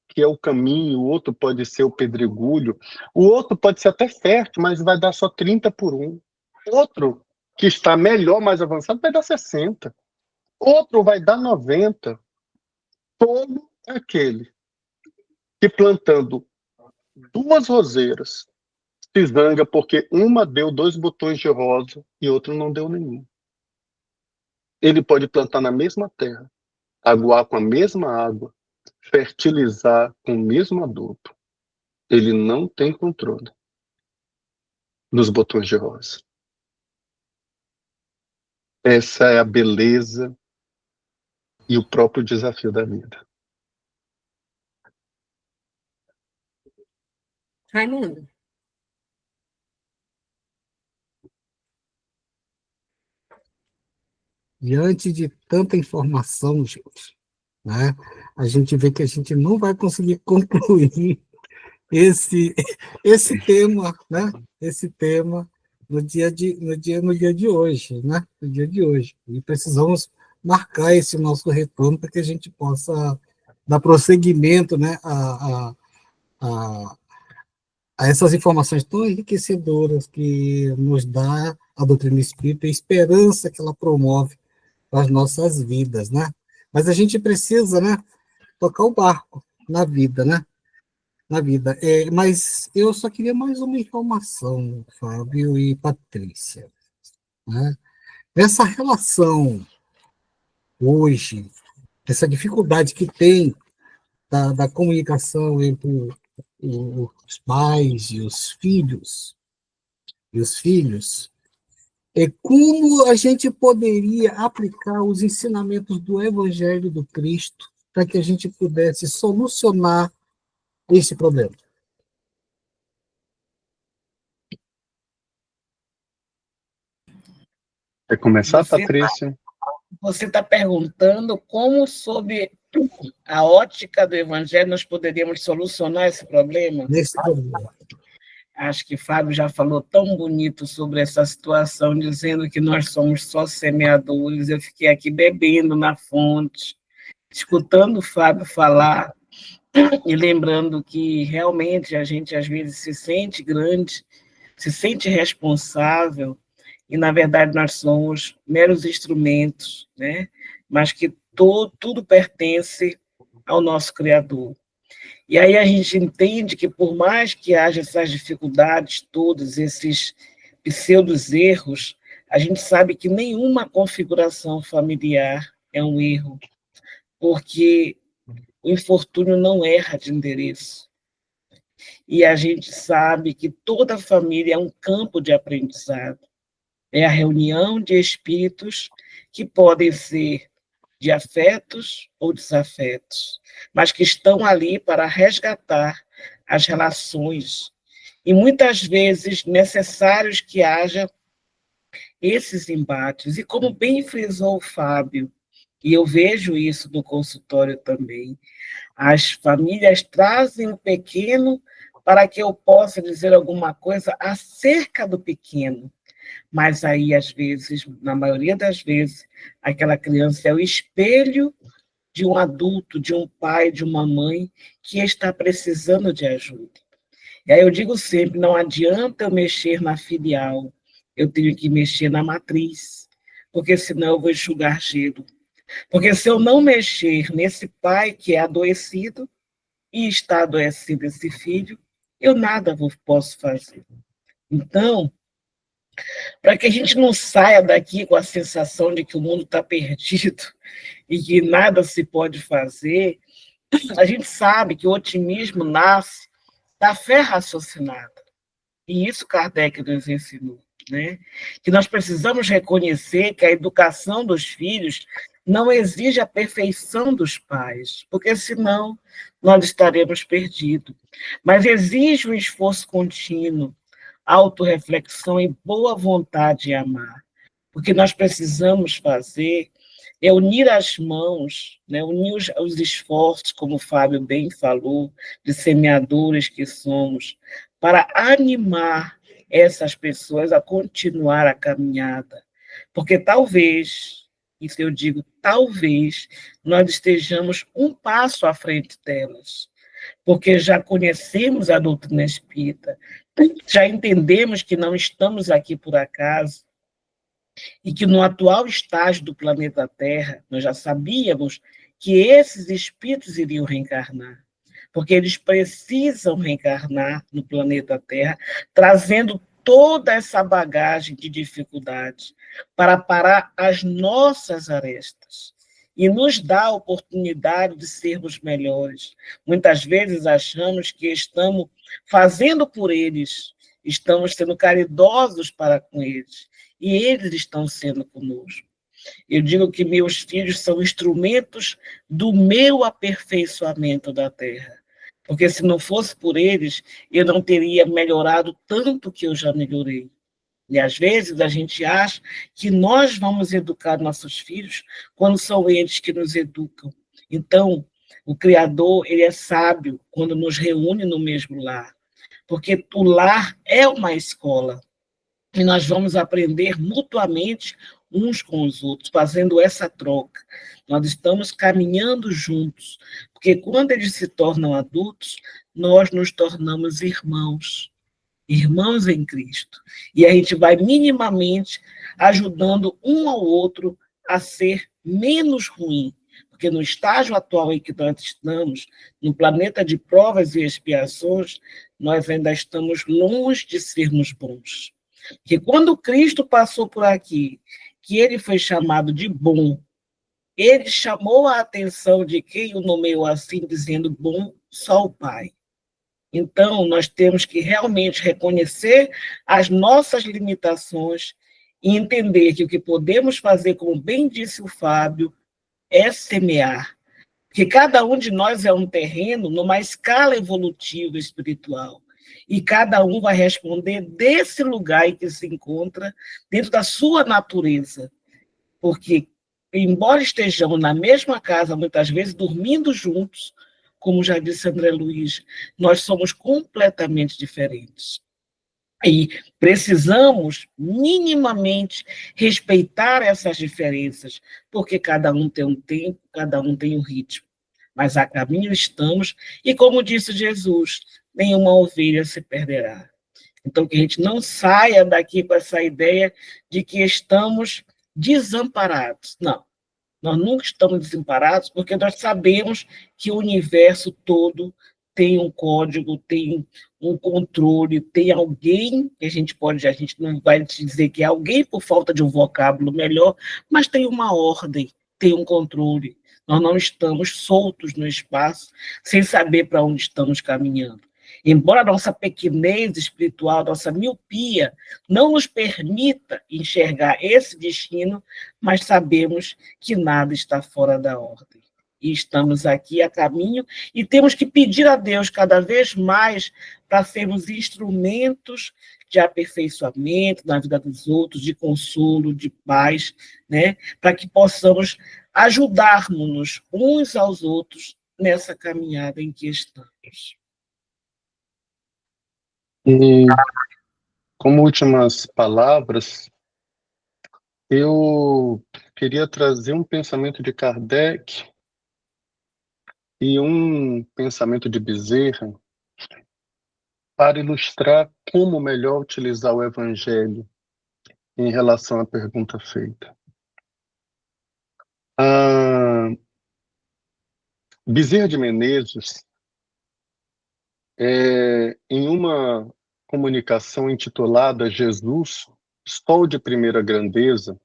que é o caminho, o outro pode ser o pedregulho, o outro pode ser até fértil, mas vai dar só 30 por 1. Outro, que está melhor, mais avançado, vai dar 60. Outro vai dar 90. Todo aquele que plantando duas roseiras, se zanga porque uma deu 2 botões de rosa e outra não deu nenhum. Ele pode plantar na mesma terra, aguar com a mesma água, fertilizar com o mesmo adubo. Ele não tem controle dos botões de rosa. Essa é a beleza e o próprio desafio da vida. Raimundo. Diante de tanta informação, gente, né, a gente vê que a gente não vai conseguir concluir esse tema, né, esse tema no dia de hoje, né, no dia de hoje. E precisamos marcar esse nosso retorno para que a gente possa dar prosseguimento, né, a, a essas informações tão enriquecedoras que nos dá a doutrina espírita e a esperança que ela promove para as nossas vidas, né? Mas a gente precisa, né, tocar o barco na vida, né? Na vida. Mas eu só queria mais uma informação, Fábio e Patrícia, né? Essa relação hoje, essa dificuldade que tem da comunicação entre os pais e os filhos, como a gente poderia aplicar os ensinamentos do Evangelho do Cristo para que a gente pudesse solucionar esse problema? Quer começar, Patrícia? Você está perguntando como, sob a ótica do Evangelho, nós poderíamos solucionar esse problema? Nesse problema. Acho que Fábio já falou tão bonito sobre essa situação, dizendo que nós somos só semeadores. Eu fiquei aqui bebendo na fonte, escutando o Fábio falar e lembrando que realmente a gente às vezes se sente grande, se sente responsável, e na verdade nós somos meros instrumentos, né? Mas que tudo pertence ao nosso Criador. E aí a gente entende que por mais que haja essas dificuldades todos, esses pseudos erros, a gente sabe que nenhuma configuração familiar é um erro, porque o infortúnio não erra de endereço. E a gente sabe que toda família é um campo de aprendizado. É a reunião de espíritos que podem ser de afetos ou desafetos, mas que estão ali para resgatar as relações. E muitas vezes necessários que haja esses embates. E como bem frisou o Fábio, e eu vejo isso no consultório também, as famílias trazem o pequeno para que eu possa dizer alguma coisa acerca do pequeno. Mas aí, às vezes, na maioria das vezes, aquela criança é o espelho de um adulto, de um pai, de uma mãe que está precisando de ajuda. E aí eu digo sempre, não adianta eu mexer na filial, eu tenho que mexer na matriz, porque senão eu vou enxugar gelo. Porque se eu não mexer nesse pai que é adoecido, e está adoecido esse filho, eu nada posso fazer. Então, para que a gente não saia daqui com a sensação de que o mundo está perdido e que nada se pode fazer, a gente sabe que o otimismo nasce da fé raciocinada. E isso Kardec nos ensinou, né? Que nós precisamos reconhecer que a educação dos filhos não exige a perfeição dos pais, porque senão nós estaremos perdidos. Mas exige um esforço contínuo, autorreflexão e boa vontade de amar. O que nós precisamos fazer é unir as mãos, né, unir os esforços, como o Fábio bem falou, de semeadores que somos, para animar essas pessoas a continuar a caminhada. Porque talvez, isso eu digo, talvez, nós estejamos um passo à frente delas, porque já conhecemos a doutrina espírita, já entendemos que não estamos aqui por acaso, e que no atual estágio do planeta Terra, nós já sabíamos que esses espíritos iriam reencarnar. porque eles precisam reencarnar no planeta Terra, trazendo toda essa bagagem de dificuldades para parar as nossas arestas e nos dá a oportunidade de sermos melhores. Muitas vezes achamos que estamos fazendo por eles, estamos sendo caridosos para com eles, e eles estão sendo conosco. Eu digo que meus filhos são instrumentos do meu aperfeiçoamento da Terra, porque se não fosse por eles, eu não teria melhorado tanto que eu já melhorei. E às vezes a gente acha que nós vamos educar nossos filhos quando são eles que nos educam. Então, o Criador, ele é sábio quando nos reúne no mesmo lar, porque o lar é uma escola e nós vamos aprender mutuamente uns com os outros, fazendo essa troca. Nós estamos caminhando juntos, porque quando eles se tornam adultos, nós nos tornamos irmãos em Cristo. E a gente vai minimamente ajudando um ao outro a ser menos ruim, porque no estágio atual em que nós estamos, no planeta de provas e expiações, nós ainda estamos longe de sermos bons. Porque quando Cristo passou por aqui, que ele foi chamado de bom, ele chamou a atenção de quem o nomeou assim, dizendo bom, só o Pai. Então, nós temos que realmente reconhecer as nossas limitações e entender que o que podemos fazer, como bem disse o Fábio, é semear. Porque cada um de nós é um terreno numa escala evolutiva espiritual. E cada um vai responder desse lugar em que se encontra, dentro da sua natureza. Porque, embora estejamos na mesma casa, muitas vezes dormindo juntos, como já disse André Luiz, nós somos completamente diferentes. E precisamos, minimamente, respeitar essas diferenças, porque cada um tem um tempo, cada um tem um ritmo. Mas a caminho estamos, e como disse Jesus, nenhuma ovelha se perderá. Então, que a gente não saia daqui com essa ideia de que estamos desamparados. Não. Nós nunca estamos desamparados, porque nós sabemos que o universo todo tem um código, tem um controle, tem alguém que a gente não vai te dizer que é alguém por falta de um vocábulo melhor, mas tem uma ordem, tem um controle. Nós não estamos soltos no espaço, sem saber para onde estamos caminhando. Embora a nossa pequenez espiritual, nossa miopia, não nos permita enxergar esse destino, mas sabemos que nada está fora da ordem. E estamos aqui a caminho e temos que pedir a Deus cada vez mais para sermos instrumentos de aperfeiçoamento na vida dos outros, de consolo, de paz, né? Para que possamos ajudarmos-nos uns aos outros nessa caminhada em que estamos. E, como últimas palavras, eu queria trazer um pensamento de Kardec e um pensamento de Bezerra para ilustrar como melhor utilizar o Evangelho em relação à pergunta feita. Bezerra de Menezes, em uma comunicação intitulada Jesus, Sol de Primeira Grandeza,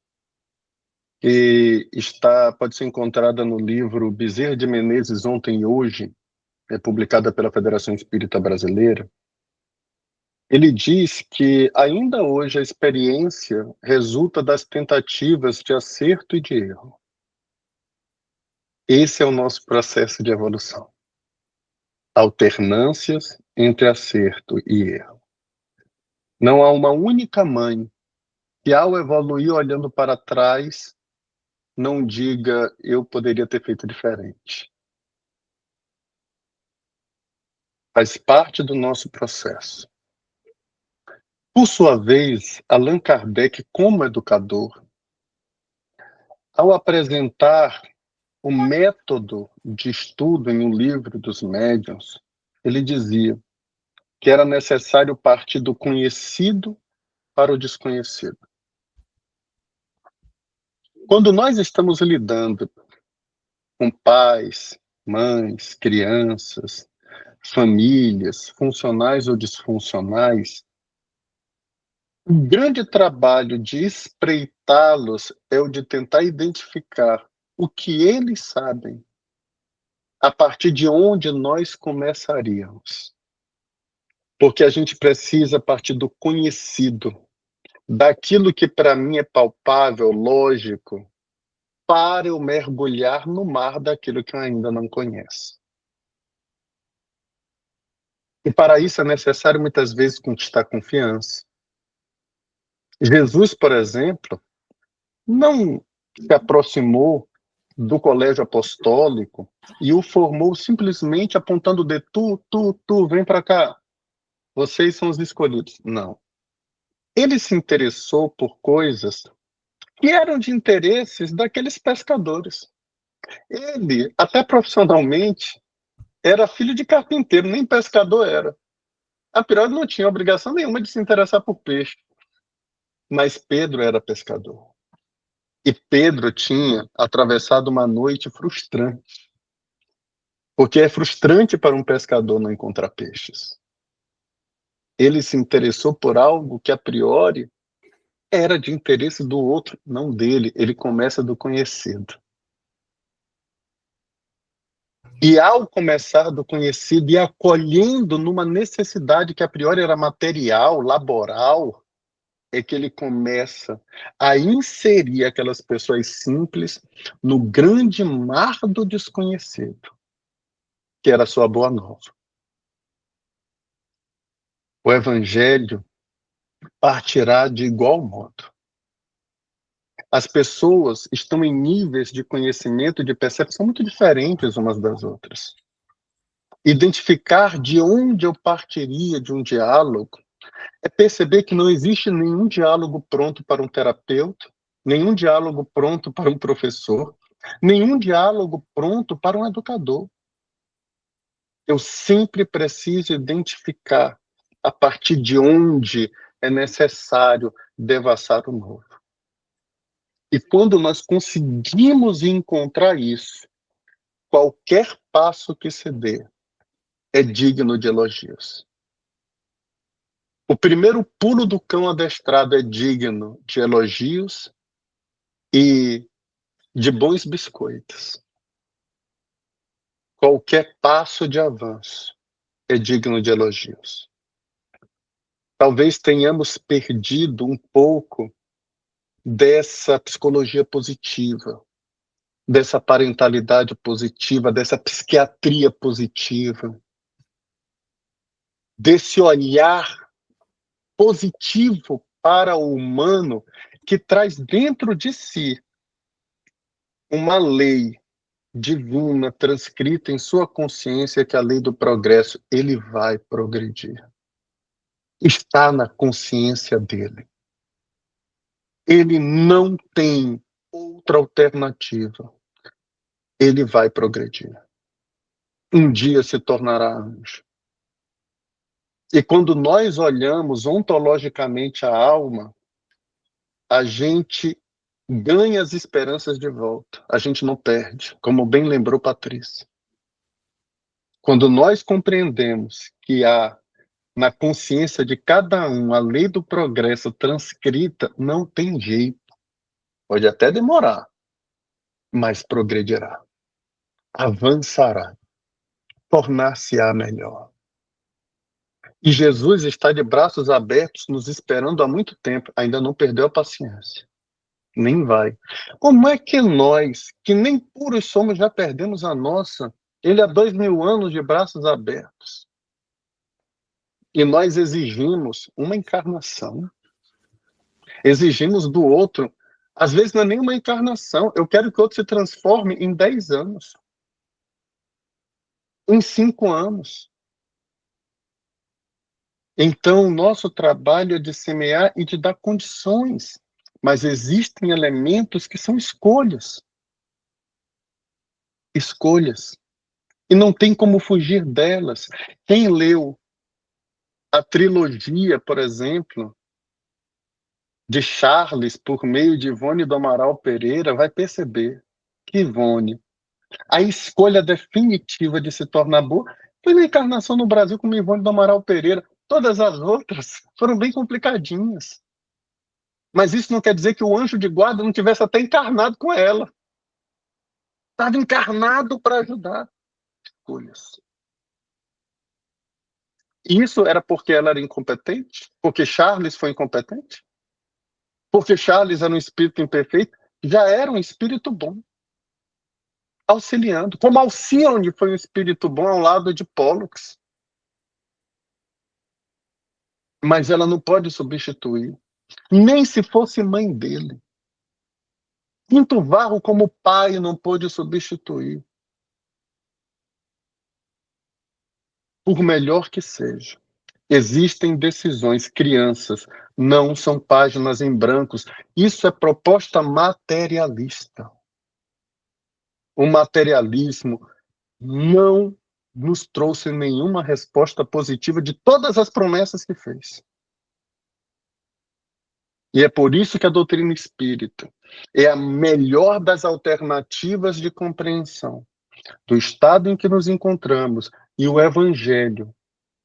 que pode ser encontrada no livro Bezerra de Menezes Ontem e Hoje, publicada pela Federação Espírita Brasileira, ele diz que ainda hoje a experiência resulta das tentativas de acerto e de erro. Esse é o nosso processo de evolução. Alternâncias entre acerto e erro. Não há uma única mãe que, ao evoluir olhando para trás, não diga, eu poderia ter feito diferente. Faz parte do nosso processo. Por sua vez, Allan Kardec, como educador, ao apresentar o método de estudo em O Livro dos Médiuns, ele dizia que era necessário partir do conhecido para o desconhecido. Quando nós estamos lidando com pais, mães, crianças, famílias, funcionais ou disfuncionais, o grande trabalho de espreitá-los é o de tentar identificar o que eles sabem, a partir de onde nós começaríamos. Porque a gente precisa partir do conhecido, daquilo que para mim é palpável, lógico, para eu mergulhar no mar daquilo que eu ainda não conheço. E para isso é necessário muitas vezes conquistar confiança. Jesus, por exemplo, não se aproximou do colégio apostólico e o formou simplesmente apontando o dedo, tu, vem para cá, vocês são os escolhidos. Não. Ele se interessou por coisas que eram de interesses daqueles pescadores. Ele, até profissionalmente, era filho de carpinteiro, nem pescador era. A priori não tinha obrigação nenhuma de se interessar por peixe. Mas Pedro era pescador. E Pedro tinha atravessado uma noite frustrante. Porque é frustrante para um pescador não encontrar peixes. Ele se interessou por algo que, a priori, era de interesse do outro, não dele. Ele começa do conhecido. E ao começar do conhecido e acolhendo numa necessidade que, a priori, era material, laboral, é que ele começa a inserir aquelas pessoas simples no grande mar do desconhecido, que era a sua boa nova. O Evangelho partirá de igual modo. As pessoas estão em níveis de conhecimento e de percepção muito diferentes umas das outras. Identificar de onde eu partiria de um diálogo é perceber que não existe nenhum diálogo pronto para um terapeuta, nenhum diálogo pronto para um professor, nenhum diálogo pronto para um educador. Eu sempre preciso identificar a partir de onde é necessário devassar o novo. E quando nós conseguimos encontrar isso, qualquer passo que se dê é digno de elogios. O primeiro pulo do cão adestrado é digno de elogios e de bons biscoitos. Qualquer passo de avanço é digno de elogios. Talvez tenhamos perdido um pouco dessa psicologia positiva, dessa parentalidade positiva, dessa psiquiatria positiva, desse olhar positivo para o humano que traz dentro de si uma lei divina transcrita em sua consciência, que é a lei do progresso. Ele vai progredir. Está na consciência dele. Ele não tem outra alternativa. Ele vai progredir. Um dia se tornará anjo. E quando nós olhamos ontologicamente a alma, a gente ganha as esperanças de volta. A gente não perde, como bem lembrou Patrícia. Quando nós compreendemos que há na consciência de cada um a lei do progresso transcrita, não tem jeito. Pode até demorar, mas progredirá. Avançará. Tornar-se-á melhor. E Jesus está de braços abertos, nos esperando há muito tempo. Ainda não perdeu a paciência. Nem vai. Como é que nós, que nem puros somos, já perdemos a nossa? Ele há 2000 anos de braços abertos. E nós exigimos uma encarnação. Exigimos do outro. Às vezes não é nem uma encarnação. Eu quero que o outro se transforme em 10 anos. Em 5 anos. Então, o nosso trabalho é de semear e de dar condições. Mas existem elementos que são escolhas. Escolhas. E não tem como fugir delas. Quem leu a trilogia, por exemplo, de Charles, por meio de Ivone do Amaral Pereira, vai perceber que Ivone, a escolha definitiva de se tornar boa, Foi na encarnação no Brasil com o Ivone do Amaral Pereira. Todas as outras foram bem complicadinhas. Mas isso não quer dizer que o anjo de guarda não tivesse até encarnado com ela. Estava encarnado para ajudar. Escolhas. Isso era porque ela era incompetente? Porque Charles foi incompetente? Porque Charles era um espírito imperfeito? Já era um espírito bom, auxiliando. Como Alcione foi um espírito bom ao lado de Pollux. Mas ela não pode substituir, nem se fosse mãe dele. Quinto Varro, como pai, não pôde substituir. Por melhor que seja. Existem decisões, crianças, não são páginas em brancos. Isso é proposta materialista. O materialismo não nos trouxe nenhuma resposta positiva de todas as promessas que fez. E é por isso que a doutrina espírita é a melhor das alternativas de compreensão do estado em que nos encontramos, e o Evangelho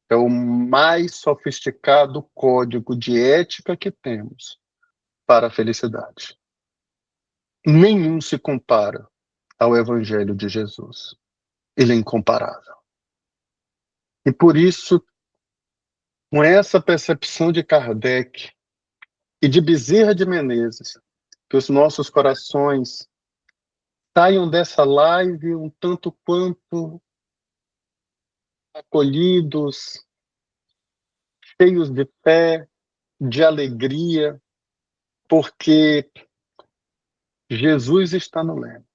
é o mais sofisticado código de ética que temos para a felicidade. Nenhum se compara ao Evangelho de Jesus. Ele é incomparável. E por isso, com essa percepção de Kardec e de Bezerra de Menezes, que os nossos corações saiam dessa live um tanto quanto acolhidos, cheios de fé, de alegria, porque Jesus está no leme.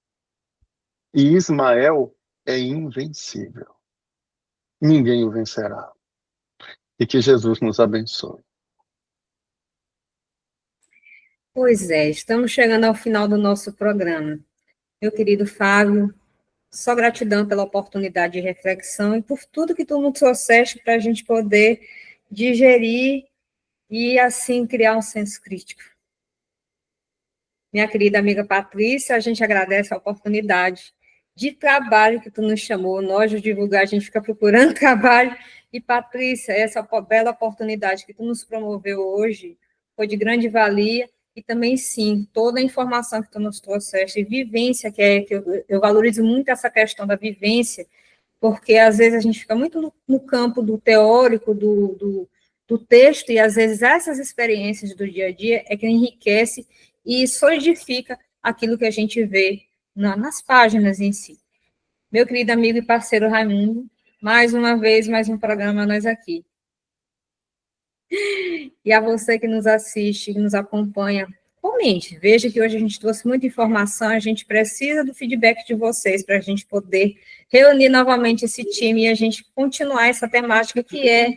E Ismael é invencível. Ninguém o vencerá. E que Jesus nos abençoe. Pois é, estamos chegando ao final do nosso programa. Meu querido Fábio, só gratidão pela oportunidade de reflexão e por tudo que tu nos trouxeste para a gente poder digerir e, assim, criar um senso crítico. Minha querida amiga Patrícia, a gente agradece a oportunidade de trabalho que tu nos chamou. Nós, de divulgar, a gente fica procurando trabalho. E, Patrícia, essa bela oportunidade que tu nos promoveu hoje foi de grande valia. E também, sim, toda a informação que tu nos trouxeste, vivência, que eu valorizo muito essa questão da vivência, porque às vezes a gente fica muito no campo do teórico, do texto, e às vezes essas experiências do dia a dia é que enriquece e solidifica aquilo que a gente vê nas páginas em si. Meu querido amigo e parceiro Raimundo, mais uma vez, mais um programa nós aqui. E a você que nos assiste, que nos acompanha, comente. Veja que hoje a gente trouxe muita informação, a gente precisa do feedback de vocês para a gente poder reunir novamente esse time e a gente continuar essa temática que é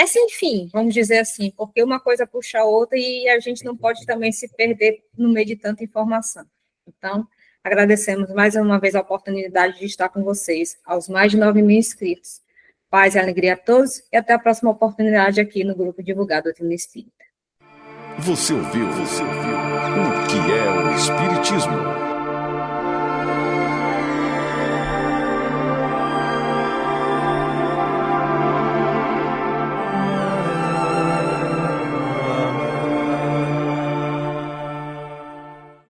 sem fim, vamos dizer assim, porque uma coisa puxa a outra e a gente não pode também se perder no meio de tanta informação. Então, agradecemos mais uma vez a oportunidade de estar com vocês, aos mais de 9.000 inscritos. Paz e alegria a todos e até a próxima oportunidade aqui no Grupo Divulgar Doutrina Espírita. Você ouviu o que é o Espiritismo?